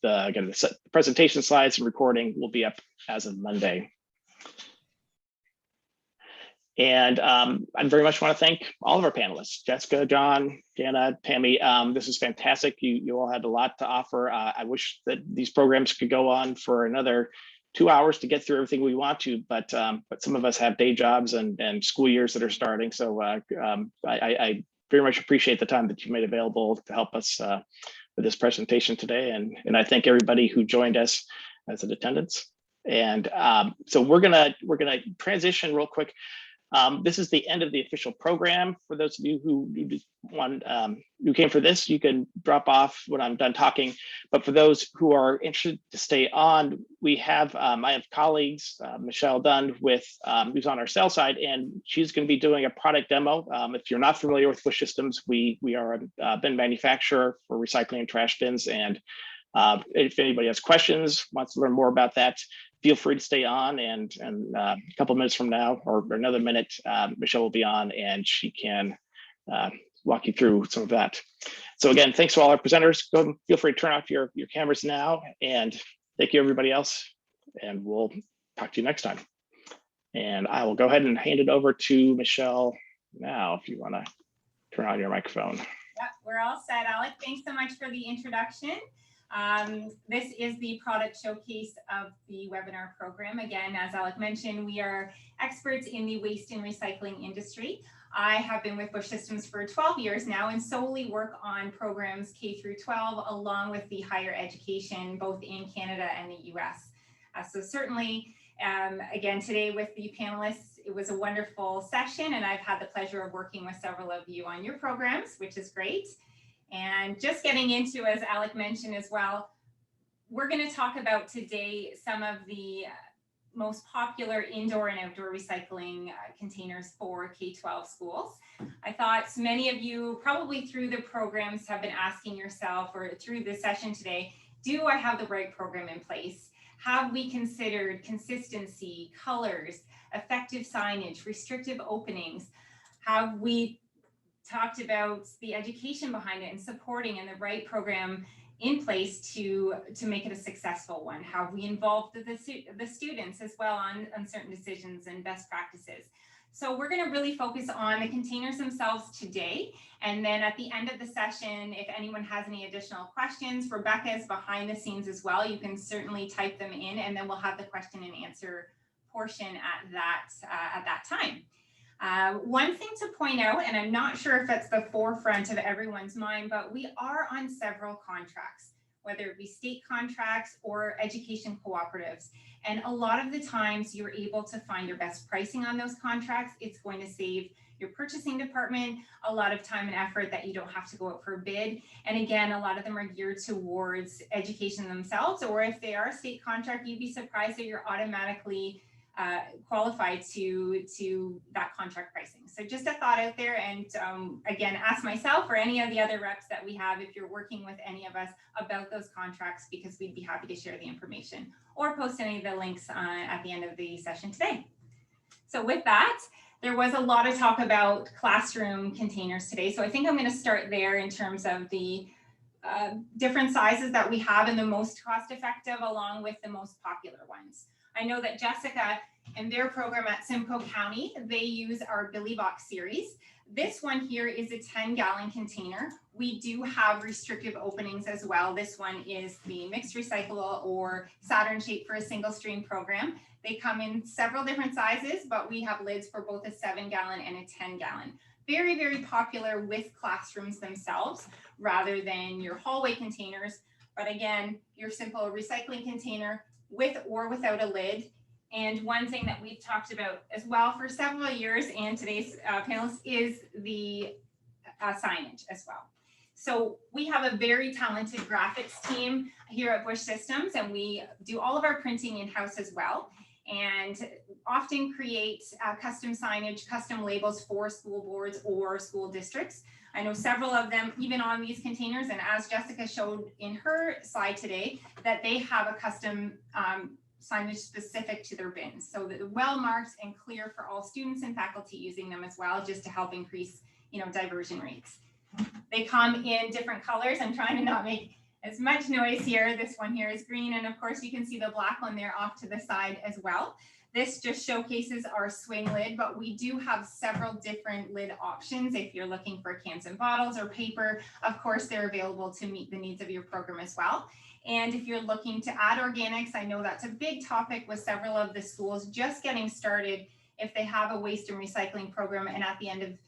S1: Again, the presentation slides and recording will be up as of Monday. And I very much want to thank all of our panelists, Jessica, John, Jana, Tammy. This is fantastic. You all had a lot to offer. I wish that these programs could go on for another 2 hours to get through everything we want to, but some of us have day jobs and school years that are starting. So I very much appreciate the time that you made available to help us with this presentation today. And I thank everybody who joined us as an attendance. And so we're gonna transition real quick. This is the end of the official program. For those of you who who came for this, you can drop off when I'm done talking. But for those who are interested to stay on, we have I have colleagues, Michelle Dunn with who's on our sales side, and she's going to be doing a product demo. If you're not familiar with Busch Systems, we are a bin manufacturer for recycling and trash bins. And if anybody has questions, wants to learn more about that, feel free to stay on, and a couple minutes from now, or another minute, Michelle will be on and she can walk you through some of that. So again, thanks to all our presenters. Go and feel free to turn off your cameras now, and thank you everybody else, and we'll talk to you next time. And I will go ahead and hand it over to Michelle now, if you want to turn on your microphone.
S8: Yep, we're all set. Alec, thanks so much for the introduction. This is the product showcase of the webinar program. Again, as Alec mentioned, we are experts in the waste and recycling industry. I have been with Busch Systems for 12 years now and solely work on programs K through 12, along with the higher education, both in Canada and the US. So certainly, again, today with the panelists, it was a wonderful session, and I've had the pleasure of working with several of you on your programs, which is great. And just getting into, as Alec mentioned as well, we're going to talk about today some of the most popular indoor and outdoor recycling containers for K-12 schools. I thought many of you probably through the programs have been asking yourself, or through the session today, do I have the right program in place? Have we considered consistency, colors, effective signage, restrictive openings? Have we talked about the education behind it and supporting and the right program in place to make it a successful one? Have we involved the students as well on certain decisions and best practices? So we're going to really focus on the containers themselves today. And then at the end of the session, if anyone has any additional questions, Rebecca is behind the scenes as well. You can certainly type them in, and then we'll have the question and answer portion at that time. One thing to point out, and I'm not sure if it's the forefront of everyone's mind, but we are on several contracts, whether it be state contracts or education cooperatives. And a lot of the times you're able to find your best pricing on those contracts. It's going to save your purchasing department a lot of time and effort that you don't have to go out for a bid. And again, a lot of them are geared towards education themselves, or if they are a state contract, you'd be surprised that you're automatically qualified to that contract pricing. So just a thought out there, and again, ask myself or any of the other reps that we have if you're working with any of us about those contracts, because we'd be happy to share the information or post any of the links at the end of the session today. So with that, there was a lot of talk about classroom containers today. So I think I'm going to start there in terms of the different sizes that we have and the most cost effective along with the most popular ones. I know that Jessica and their program at Simcoe County, they use our Billy Box series. This one here is a 10-gallon container. We do have restrictive openings as well. This one is the mixed recyclable or Saturn shape for a single stream program. They come in several different sizes, but we have lids for both a 7-gallon and a 10-gallon. Very, very popular with classrooms themselves rather than your hallway containers. But again, your simple recycling container with or without a lid. And one thing that we've talked about as well for several years and today's panelists is the signage as well. So we have a very talented graphics team here at Busch Systems, and we do all of our printing in-house as well, and often create custom signage, custom labels for school boards or school districts. I know several of them, even on these containers, and as Jessica showed in her slide today, that they have a custom signage specific to their bins. So that well marked and clear for all students and faculty using them as well, just to help increase, diversion rates. They come in different colors. I'm trying to not make as much noise here. This one here is green, and of course you can see the black one there off to the side as well. This just showcases our swing lid, but we do have several different lid options. If you're looking for cans and bottles or paper, of course, they're available to meet the needs of your program as well. And if you're looking to add organics, I know that's a big topic with several of the schools just getting started. If they have a waste and recycling program and at the end of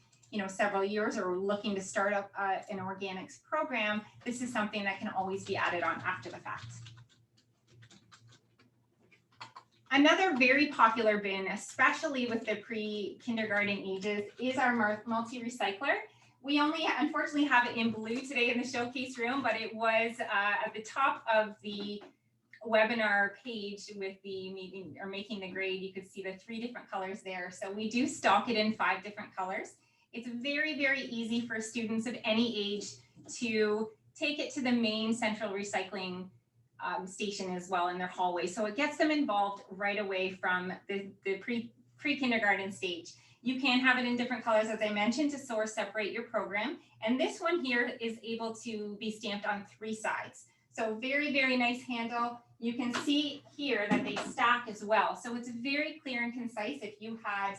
S8: several years or looking to start up an organics program, this is something that can always be added on after the fact. Another very popular bin, especially with the pre-kindergarten ages, is our multi-recycler. We only unfortunately have it in blue today in the showcase room, but it was at the top of the webinar page with the meeting or making the grade. You could see the 3 different colors there. So we do stock it in 5 different colors. It's very, very easy for students of any age to take it to the main central recycling station as well in their hallway. So it gets them involved right away from the pre-kindergarten stage. You can have it in different colors, as I mentioned, to source separate your program. And this one here is able to be stamped on 3 sides. So very, very nice handle. You can see here that they stack as well. So it's very clear and concise. If you had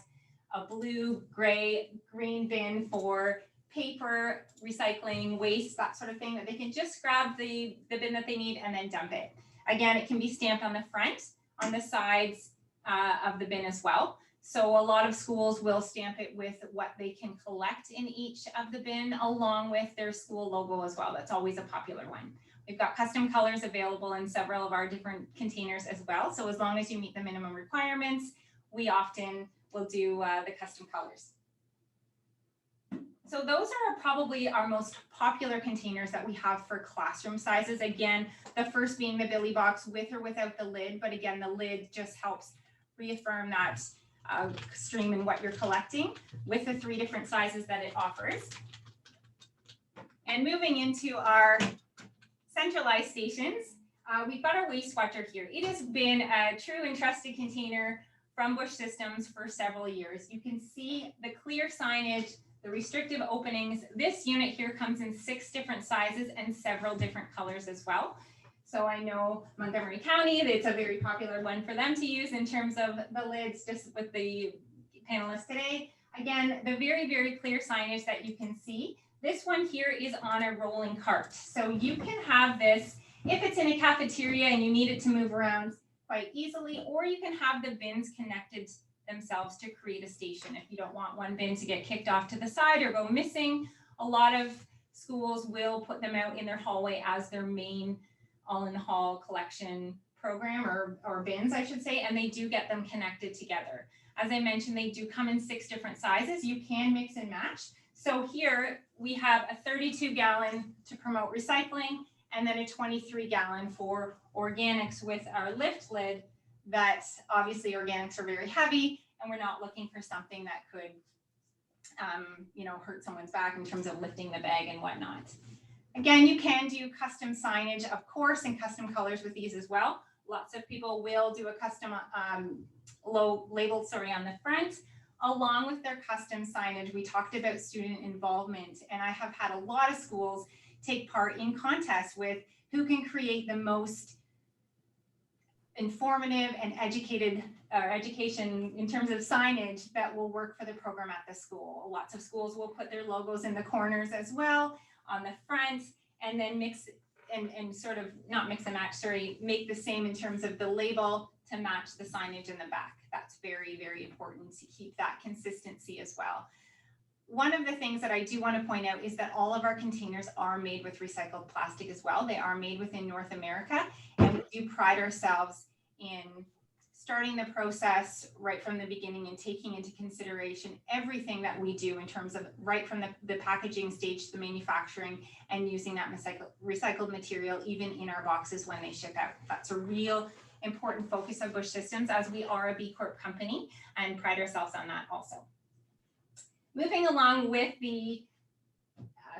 S8: a blue, gray, green bin for paper, recycling, waste, that sort of thing, that they can just grab the bin that they need and then dump it. Again, it can be stamped on the front, on the sides of the bin as well. So a lot of schools will stamp it with what they can collect in each of the bin, along with their school logo as well. That's always a popular one. We've got custom colors available in several of our different containers as well. So as long as you meet the minimum requirements, we often will do the custom colors. So those are probably our most popular containers that we have for classroom sizes. Again, the first being the Billy box with or without the lid, but again, the lid just helps reaffirm that stream and what you're collecting with the 3 different sizes that it offers. And moving into our centralized stations, we've got our waste watcher here. It has been a true and trusted container from Busch Systems for several years. You can see the clear signage, the restrictive openings. This unit here comes in 6 different sizes and several different colors as well. So I know Montgomery County, it's a very popular one for them to use in terms of the lids, just with the panelists today. Again, the very, very clear signage that you can see. This one here is on a rolling cart. So you can have this, if it's in a cafeteria and you need it to move around quite easily, or you can have the bins connected themselves to create a station. If you don't want one bin to get kicked off to the side or go missing, a lot of schools will put them out in their hallway as their main all-in-hall collection program, or bins, I should say, and they do get them connected together. As I mentioned, they do come in 6 different sizes. You can mix and match. So here we have a 32-gallon to promote recycling, and then a 23-gallon for organics with our lift lid. That obviously organics are very heavy, and we're not looking for something that could, hurt someone's back in terms of lifting the bag and whatnot. Again, you can do custom signage, of course, and custom colors with these as well. Lots of people will do a custom label, on the front, along with their custom signage. We talked about student involvement, and I have had a lot of schools take part in contests with who can create the most informative and education in terms of signage that will work for the program at the school. Lots of schools will put their logos in the corners as well, on the front, and then mix and sort of not mix and match, make the same in terms of the label to match the signage in the back. That's very, very important to keep that consistency as well. One of the things that I do want to point out is that all of our containers are made with recycled plastic as well. They are made within North America, and we do pride ourselves in starting the process right from the beginning and taking into consideration everything that we do in terms of right from the packaging stage to the manufacturing, and using that recycled material even in our boxes when they ship out. That's a real important focus of Busch Systems, as we are a B Corp company and pride ourselves on that also. Moving along with the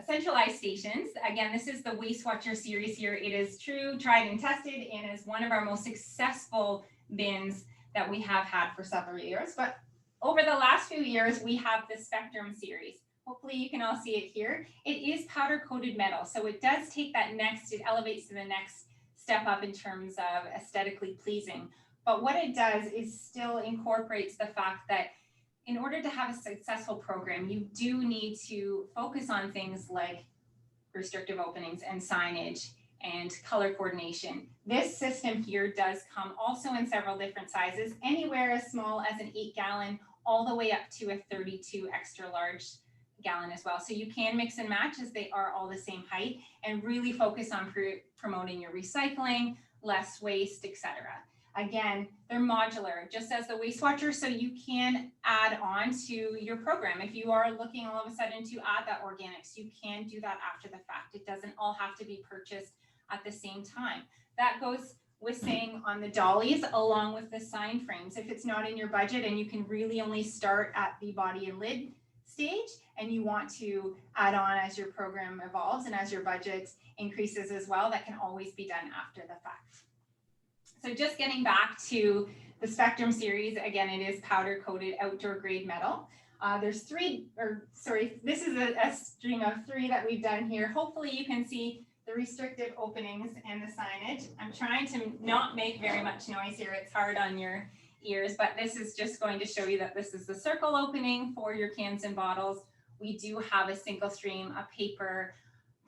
S8: centralized stations, again, this is the Waste Watcher series here. It is true, tried and tested, and is one of our most successful bins that we have had for several years. But over the last few years, we have the Spectrum series. Hopefully you can all see it here. It is powder coated metal, so it does take that next, it elevates to the next step up in terms of aesthetically pleasing. But what it does is still incorporates the fact that in order to have a successful program, you do need to focus on things like restrictive openings and signage and color coordination. This system here does come also in several different sizes, anywhere as small as an 8-gallon all the way up to a 32 extra large gallon as well. So you can mix and match, as they are all the same height, and really focus on promoting your recycling, less waste, etc. Again, they're modular, just as the Waste Watcher, so you can add on to your program. If you are looking all of a sudden to add that organics, you can do that after the fact. It doesn't all have to be purchased at the same time. That goes with saying on the dollies along with the sign frames. If it's not in your budget and you can really only start at the body and lid stage and you want to add on as your program evolves and as your budget increases as well, that can always be done after the fact. So just getting back to the Spectrum series, again, it is powder coated outdoor grade metal. There's this is a string of 3 that we've done here. Hopefully you can see the restrictive openings and the signage. I'm trying to not make very much noise here. It's hard on your ears, but this is just going to show you that this is the circle opening for your cans and bottles. We do have a single stream, a paper.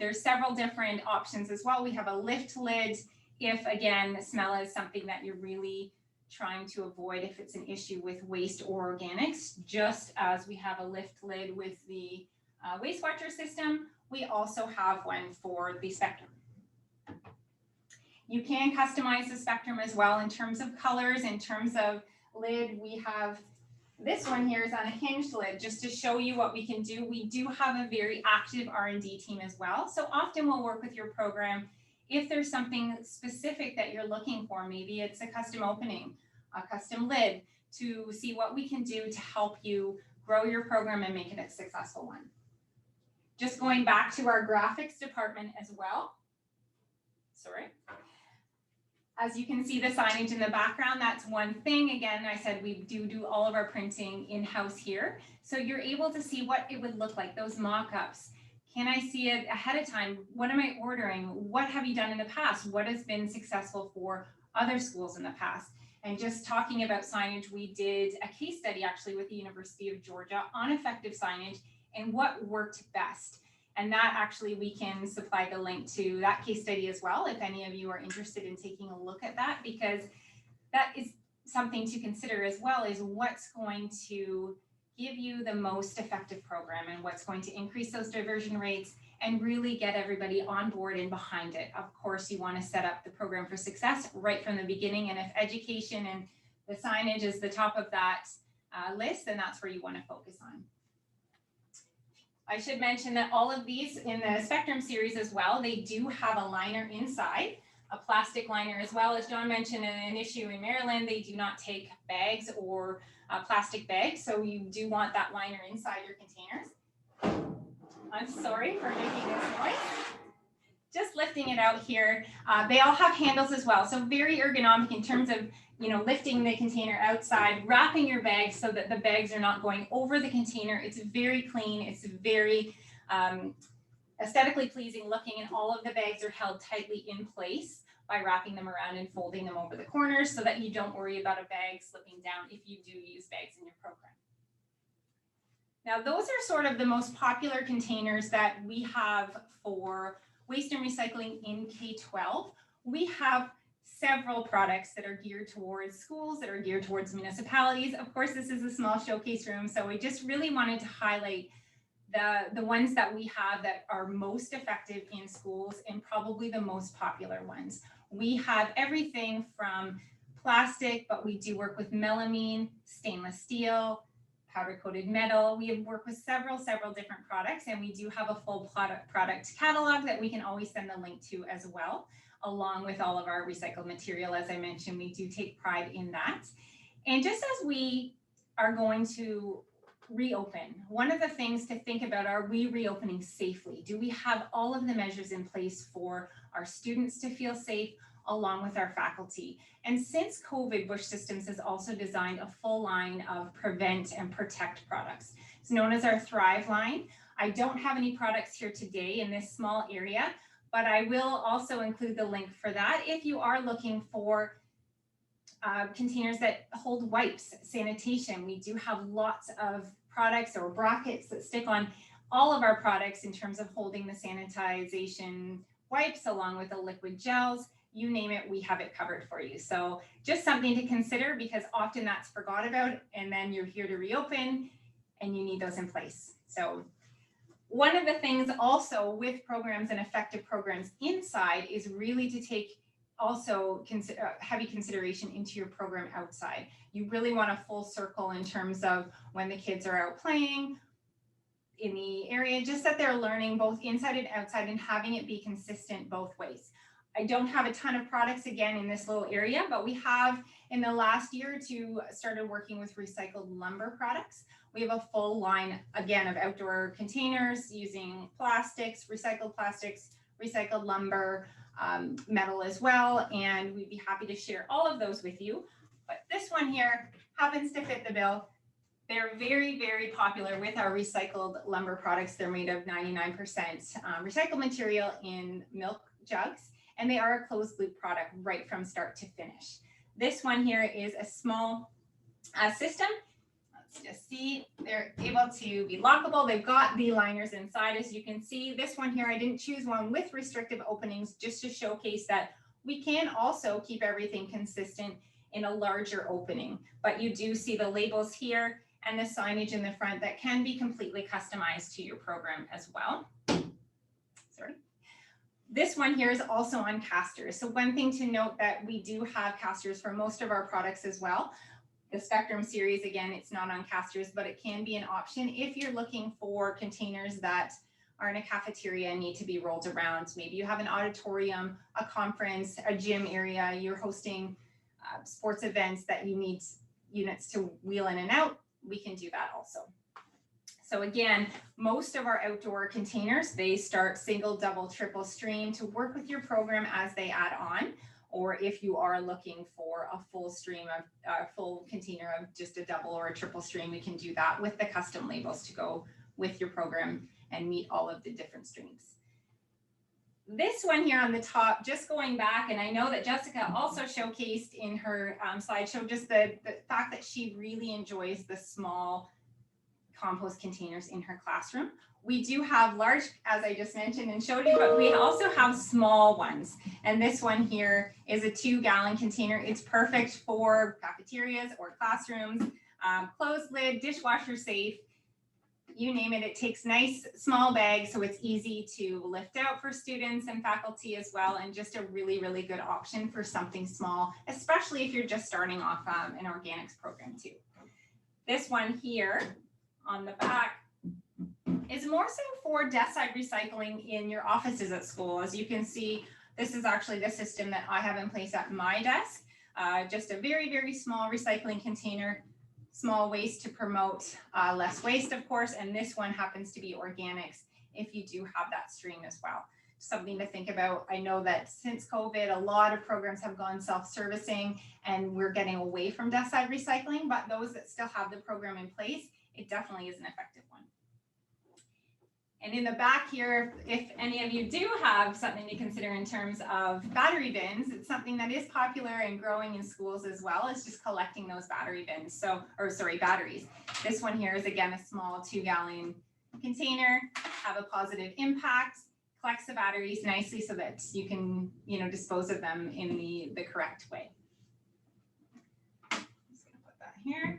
S8: There's several different options as well. We have a lift lid. If again, the smell is something that you're really trying to avoid, if it's an issue with waste or organics, just as we have a lift lid with the Waste Watcher system, we also have one for the Spectrum. You can customize the Spectrum as well in terms of colors, in terms of lid. We have this one here is on a hinged lid, just to show you what we can do. We do have a very active R&D team as well. So often we'll work with your program if there's something specific that you're looking for. Maybe it's a custom opening, a custom lid, to see what we can do to help you grow your program and make it a successful one. Just going back to our graphics department as well. Sorry. As you can see the signage in the background, that's one thing. Again, I said we do all of our printing in-house here. So you're able to see what it would look like, those mock-ups. Can I see it ahead of time? What am I ordering? What have you done in the past? What has been successful for other schools in the past? And just talking about signage, we did a case study actually with the University of Georgia on effective signage and what worked best. And that actually, we can supply the link to that case study as well, if any of you are interested in taking a look at that, because that is something to consider as well, is what's going to give you the most effective program and what's going to increase those diversion rates and really get everybody on board and behind it. Of course, you want to set up the program for success right from the beginning. And if education and the signage is the top of that list, then that's where you want to focus on. I should mention that all of these in the Spectrum series as well, they do have a liner inside, a plastic liner as well. As John mentioned, an issue in Maryland, they do not take bags or plastic bags. So you do want that liner inside your containers. I'm sorry for making this noise. Just lifting it out here. They all have handles as well. So very ergonomic in terms of, lifting the container outside, wrapping your bags so that the bags are not going over the container. It's very clean. It's very aesthetically pleasing looking, and all of the bags are held tightly in place by wrapping them around and folding them over the corners so that you don't worry about a bag slipping down if you do use bags in your program. Now, those are sort of the most popular containers that we have for waste and recycling in K-12. We have several products that are geared towards schools, that are geared towards municipalities. Of course, this is a small showcase room, so we just really wanted to highlight the ones that we have that are most effective in schools and probably the most popular ones. We have everything from plastic, but we do work with melamine, stainless steel, powder coated metal. We have worked with several different products, and we do have a full product catalog that we can always send the link to as well, along with all of our recycled material. As I mentioned, we do take pride in that. And just as we are going to reopen, one of the things to think about, are we reopening safely? Do we have all of the measures in place for our students to feel safe, along with our faculty? And since COVID, Busch Systems has also designed a full line of prevent and protect products. It's known as our Thrive line. I don't have any products here today in this small area, but I will also include the link for that if you are looking for containers that hold wipes, sanitation. We do have lots of products or brackets that stick on all of our products in terms of holding the sanitization wipes, along with the liquid gels. You name it, we have it covered for you. So just something to consider, because often that's forgot about, and then you're here to reopen and you need those in place. So one of the things also with programs and effective programs inside is really to take also heavy consideration into your program outside. You really want a full circle in terms of when the kids are out playing in the area, just that they're learning both inside and outside and having it be consistent both ways. I don't have a ton of products again in this little area, but we have in the last year or two started working with recycled lumber products. We have a full line again of outdoor containers using plastics, recycled lumber, metal as well, and we'd be happy to share all of those with you. But this one here happens to fit the bill. They're very, very popular with our recycled lumber products. They're made of 99% recycled material in milk jugs, and they are a closed loop product right from start to finish. This one here is a small system. Let's just see, they're able to be lockable. They've got the liners inside, as you can see. This one here, I didn't choose one with restrictive openings just to showcase that we can also keep everything consistent in a larger opening. But you do see the labels here and the signage in the front that can be completely customized to your program as well. Sorry. This one here is also on casters. So one thing to note that we do have casters for most of our products as well. The Spectrum series, again, it's not on casters, but it can be an option if you're looking for containers that are in a cafeteria and need to be rolled around. Maybe you have an auditorium, a conference, a gym area, you're hosting sports events that you need units to wheel in and out. We can do that also. So again, most of our outdoor containers, they start single, double, triple stream to work with your program as they add on. Or if you are looking for a full stream of full container of just a double or a triple stream, we can do that with the custom labels to go with your program and meet all of the different streams. This one here on the top, just going back, and I know that Jessica also showcased in her slideshow just the fact that she really enjoys the small compost containers in her classroom. We do have large, as I just mentioned and showed you, but we also have small ones. And this one here is a 2-gallon container. It's perfect for cafeterias or classrooms, closed lid, dishwasher safe. You name it, it takes nice small bags, so it's easy to lift out for students and faculty as well, and just a really, really good option for something small, especially if you're just starting off an organics program too. This one here on the back is more so for desk side recycling in your offices at school. As you can see, this is actually the system that I have in place at my desk. Just a very, very small recycling container. Small waste to promote less waste, of course, and this one happens to be organics if you do have that stream as well. Something to think about. I know that since COVID, a lot of programs have gone self-servicing and we're getting away from desk side recycling, but those that still have the program in place, it definitely is an effective one. And in the back here, if any of you do have something to consider in terms of battery bins, it's something that is popular and growing in schools as well, as just collecting those battery bins. So, or sorry, batteries. This one here is again a small 2-gallon container, have a positive impact, collects the batteries nicely so that you can, dispose of them in the correct way. I'm just gonna put that here.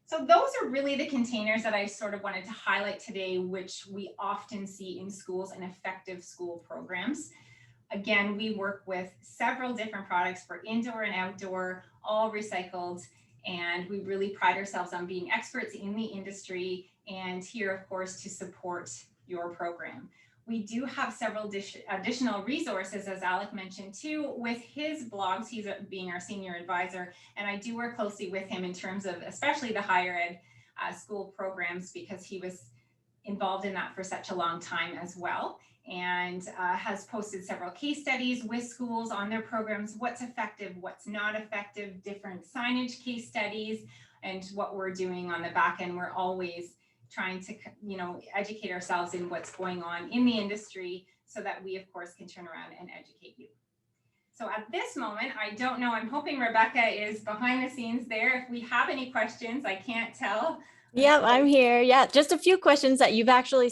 S8: So those are really the containers that I sort of wanted to highlight today, which we often see in schools and effective school programs. Again, we work with several different products for indoor and outdoor, all recycled, and we really pride ourselves on being experts in the industry and here, of course, to support your program. We do have several additional resources, as Alec mentioned too, with his blogs. He's being our senior advisor, and I do work closely with him in terms of especially the higher ed school programs, because he was involved in that for such a long time as well, and has posted several case studies with schools on their programs, what's effective, what's not effective, different signage case studies, and what we're doing on the back end. We're always trying to, educate ourselves in what's going on in the industry so that we, of course, can turn around and educate you. So at this moment, I don't know, I'm hoping Rebecca is behind the scenes there. If we have any questions, I can't tell.
S9: Yeah, I'm here. Yeah, just a few questions that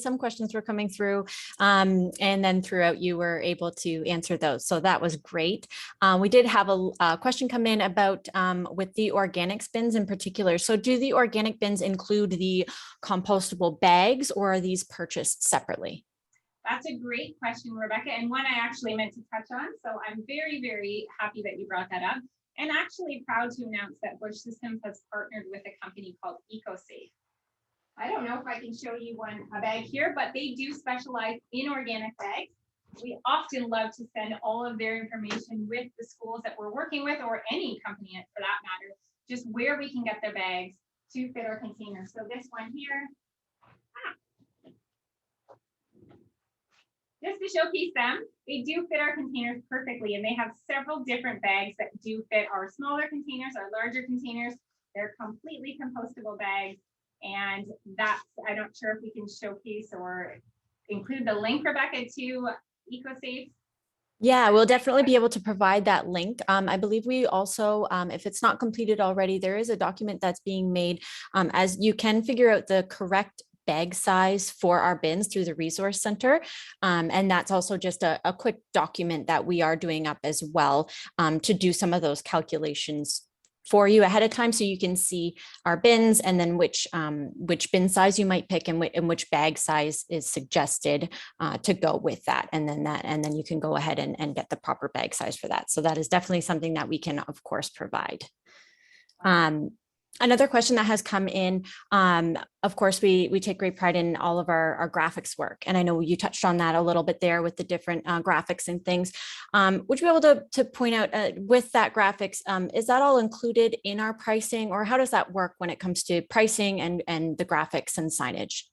S9: some questions were coming through, and then throughout you were able to answer those. So that was great. We did have a question come in about with the organics bins in particular. So do the organic bins include the compostable bags, or are these purchased separately?
S8: That's a great question, Rebecca, and one I actually meant to touch on. So I'm very, very happy that you brought that up, and actually proud to announce that Busch Systems has partnered with a company called EcoSafe. I don't know if I can show you a bag here, but they do specialize in organic bags. We often love to send all of their information with the schools that we're working with, or any company for that matter, just where we can get their bags to fit our containers. So this one here, just to showcase them, they do fit our containers perfectly, and they have several different bags that do fit our smaller containers, our larger containers. They're completely compostable bags, and that's, I'm not sure if we can showcase or include the link, Rebecca, to EcoSafe.
S9: Yeah, we'll definitely be able to provide that link. I believe we also, if it's not completed already, there is a document that's being made as you can figure out the correct bag size for our bins through the resource center. And that's also just a quick document that we are doing up as well to do some of those calculations for you ahead of time, so you can see our bins and then which bin size you might pick and which bag size is suggested to go with that. And then you can go ahead and get the proper bag size for that. So that is definitely something that we can, of course, provide. Another question that has come in, of course, we take great pride in all of our graphics work. And I know you touched on that a little bit there with the different graphics and things. Would you be able to point out with that graphics, is that all included in our pricing, or how does that work when it comes to pricing and the graphics and signage?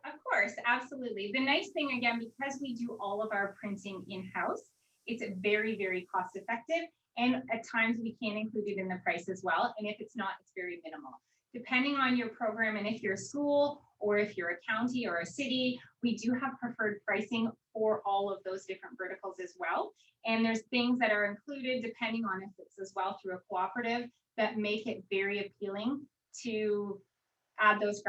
S8: Of course, absolutely. The nice thing, again, because we do all of our printing in-house, it's very, very cost effective. And at times we can include it in the price as well. And if it's not, it's very minimal. Depending on your program, and if you're a school or if you're a county or a city, we do have preferred pricing for all of those different verticals as well. And there's things that are included depending on if it's as well through a cooperative that make it very appealing to add those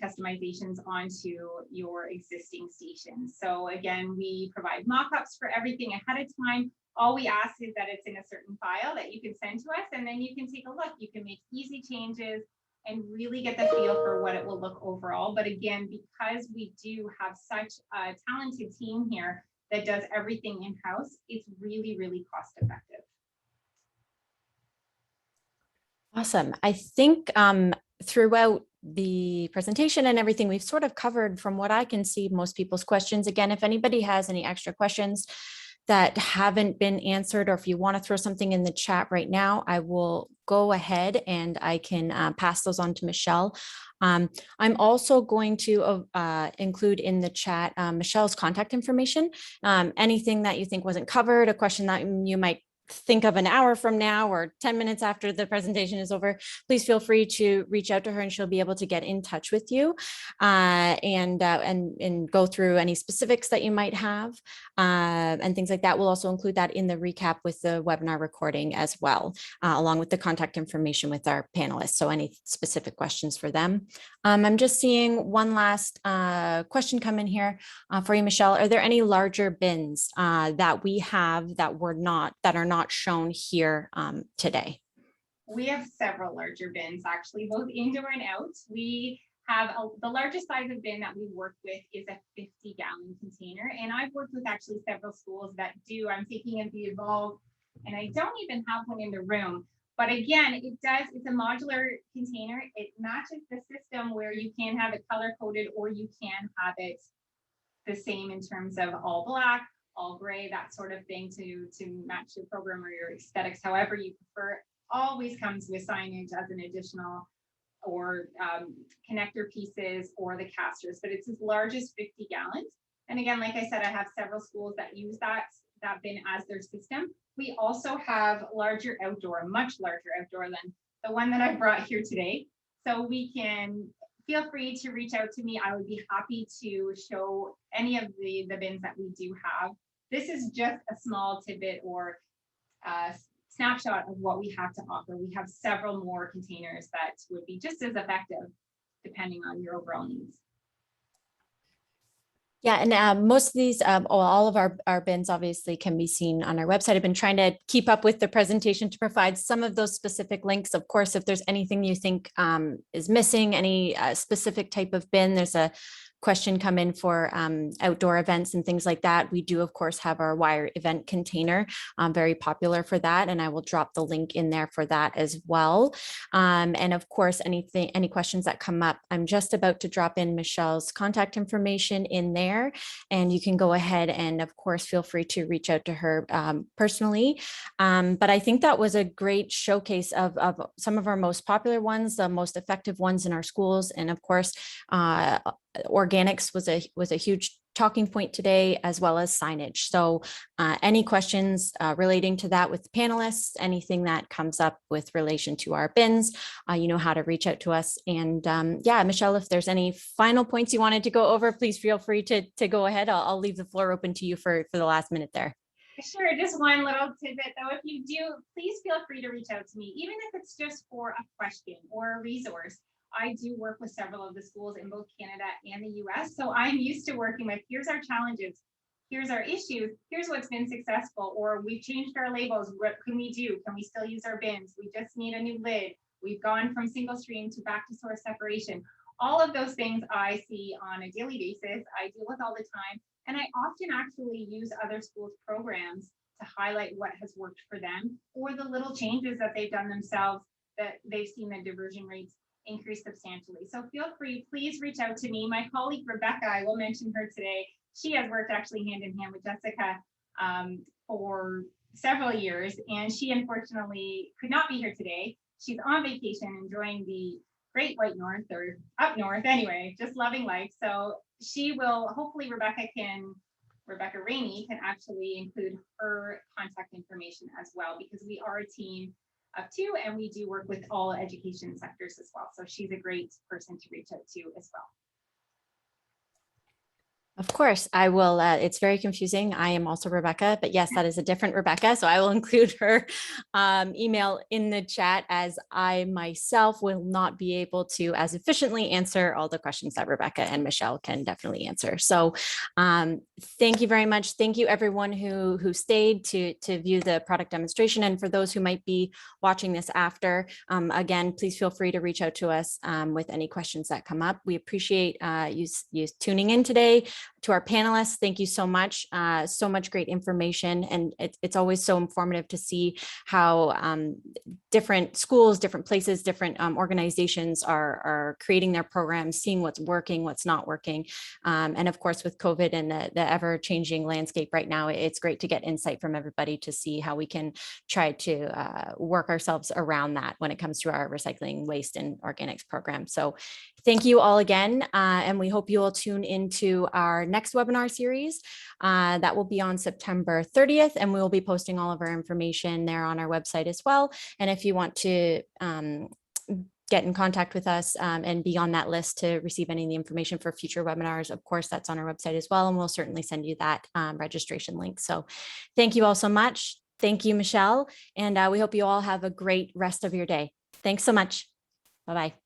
S8: customizations onto your existing stations. So again, we provide mock-ups for everything ahead of time. All we ask is that it's in a certain file that you can send to us, and then you can take a look. You can make easy changes and really get the feel for what it will look overall. But again, because we do have such a talented team here that does everything in-house, it's really, really cost effective.
S9: Awesome. I think throughout the presentation and everything, we've sort of covered, from what I can see, most people's questions. Again, if anybody has any extra questions that haven't been answered, or if you want to throw something in the chat right now, I will go ahead and I can pass those on to Michelle. I'm also going to include in the chat Michelle's contact information. Anything that you think wasn't covered, a question that you might think of an hour from now or 10 minutes after the presentation is over, please feel free to reach out to her and she'll be able to get in touch with you and go through any specifics that you might have and things like that. We'll also include that in the recap with the webinar recording as well, along with the contact information with our panelists. So any specific questions for them. I'm just seeing one last question come in here for you, Michelle. Are there any larger bins that we have that are not shown here today?
S8: We have several larger bins, actually, both indoor and out. We have the largest size of bin that we work with is a 50-gallon container. And I've worked with actually several schools that do. I'm thinking of the Evolve, and I don't even have one in the room. But again, it's a modular container. It matches the system where you can have it color-coded, or you can have it the same in terms of all black, all gray, that sort of thing to match your program or your aesthetics, however you prefer. Always comes with signage as an additional, or connector pieces, or the casters, but it's as large as 50 gallons. And again, like I said, I have several schools that use that bin as their system. We also have larger outdoor, much larger outdoor than the one that I brought here today. So we can, feel free to reach out to me. I would be happy to show any of the bins that we do have. This is just a small tidbit or snapshot of what we have to offer. We have several more containers that would be just as effective depending on your overall needs.
S9: Yeah, and most of these, all of our bins obviously can be seen on our website. I've been trying to keep up with the presentation to provide some of those specific links. Of course, if there's anything you think is missing, any specific type of bin, there's a question come in for outdoor events and things like that, we do of course have our Wire event container, very popular for that, and I will drop the link in there for that as well. And of course, any questions that come up, I'm just about to drop in Michelle's contact information in there, and you can go ahead and of course feel free to reach out to her personally. But I think that was a great showcase of some of our most popular ones, the most effective ones in our schools, and of course, organics was a huge talking point today, as well as signage. So any questions relating to that with the panelists, anything that comes up with relation to our bins, you know how to reach out to us. And yeah, Michelle, if there's any final points you wanted to go over, please feel free to go ahead. I'll leave the floor open to you for the last minute there.
S8: Sure, just one little tidbit though. If you do, please feel free to reach out to me, even if it's just for a question or a resource. I do work with several of the schools in both Canada and the US. So I'm used to working with, here's our challenges, here's our issues, here's what's been successful, or we've changed our labels, what can we do? Can we still use our bins? We just need a new lid. We've gone from single stream to back to source separation. All of those things I see on a daily basis, I deal with all the time. And I often actually use other schools' programs to highlight what has worked for them, or the little changes that they've done themselves that they've seen the diversion rates increase substantially. So feel free, please reach out to me. My colleague, Rebecca, I will mention her today. She has worked actually hand in hand with Jessica for several years, and she unfortunately could not be here today. She's on vacation, enjoying the great white north, or up north anyway, just loving life. So she will, hopefully Rebecca Rainey can actually include her contact information as well, because we are a team of two and we do work with all education sectors as well. So she's a great person to reach out to as well.
S9: Of course, I will. It's very confusing. I am also Rebecca, but yes, that is a different Rebecca. So I will include her email in the chat, as I myself will not be able to as efficiently answer all the questions that Rebecca and Michelle can definitely answer. So thank you very much. Thank you everyone who stayed to view the product demonstration. And for those who might be watching this after, again, please feel free to reach out to us with any questions that come up. We appreciate you tuning in today. To our panelists, thank you so much. So much great information. And it's always so informative to see how different schools, different places, different organizations are creating their programs, seeing what's working, what's not working. And of course, with COVID and the ever-changing landscape right now, it's great to get insight from everybody to see how we can try to work ourselves around that when it comes to our recycling, waste, and organics program. So thank you all again. And we hope you will tune into our next webinar series that will be on September 30th. And we will be posting all of our information there on our website as well. And if you want to get in contact with us and be on that list to receive any of the information for future webinars, of course, that's on our website as well. And we'll certainly send you that registration link. So thank you all so much. Thank you, Michelle. And we hope you all have a great rest of your day. Thanks so much. Bye-bye.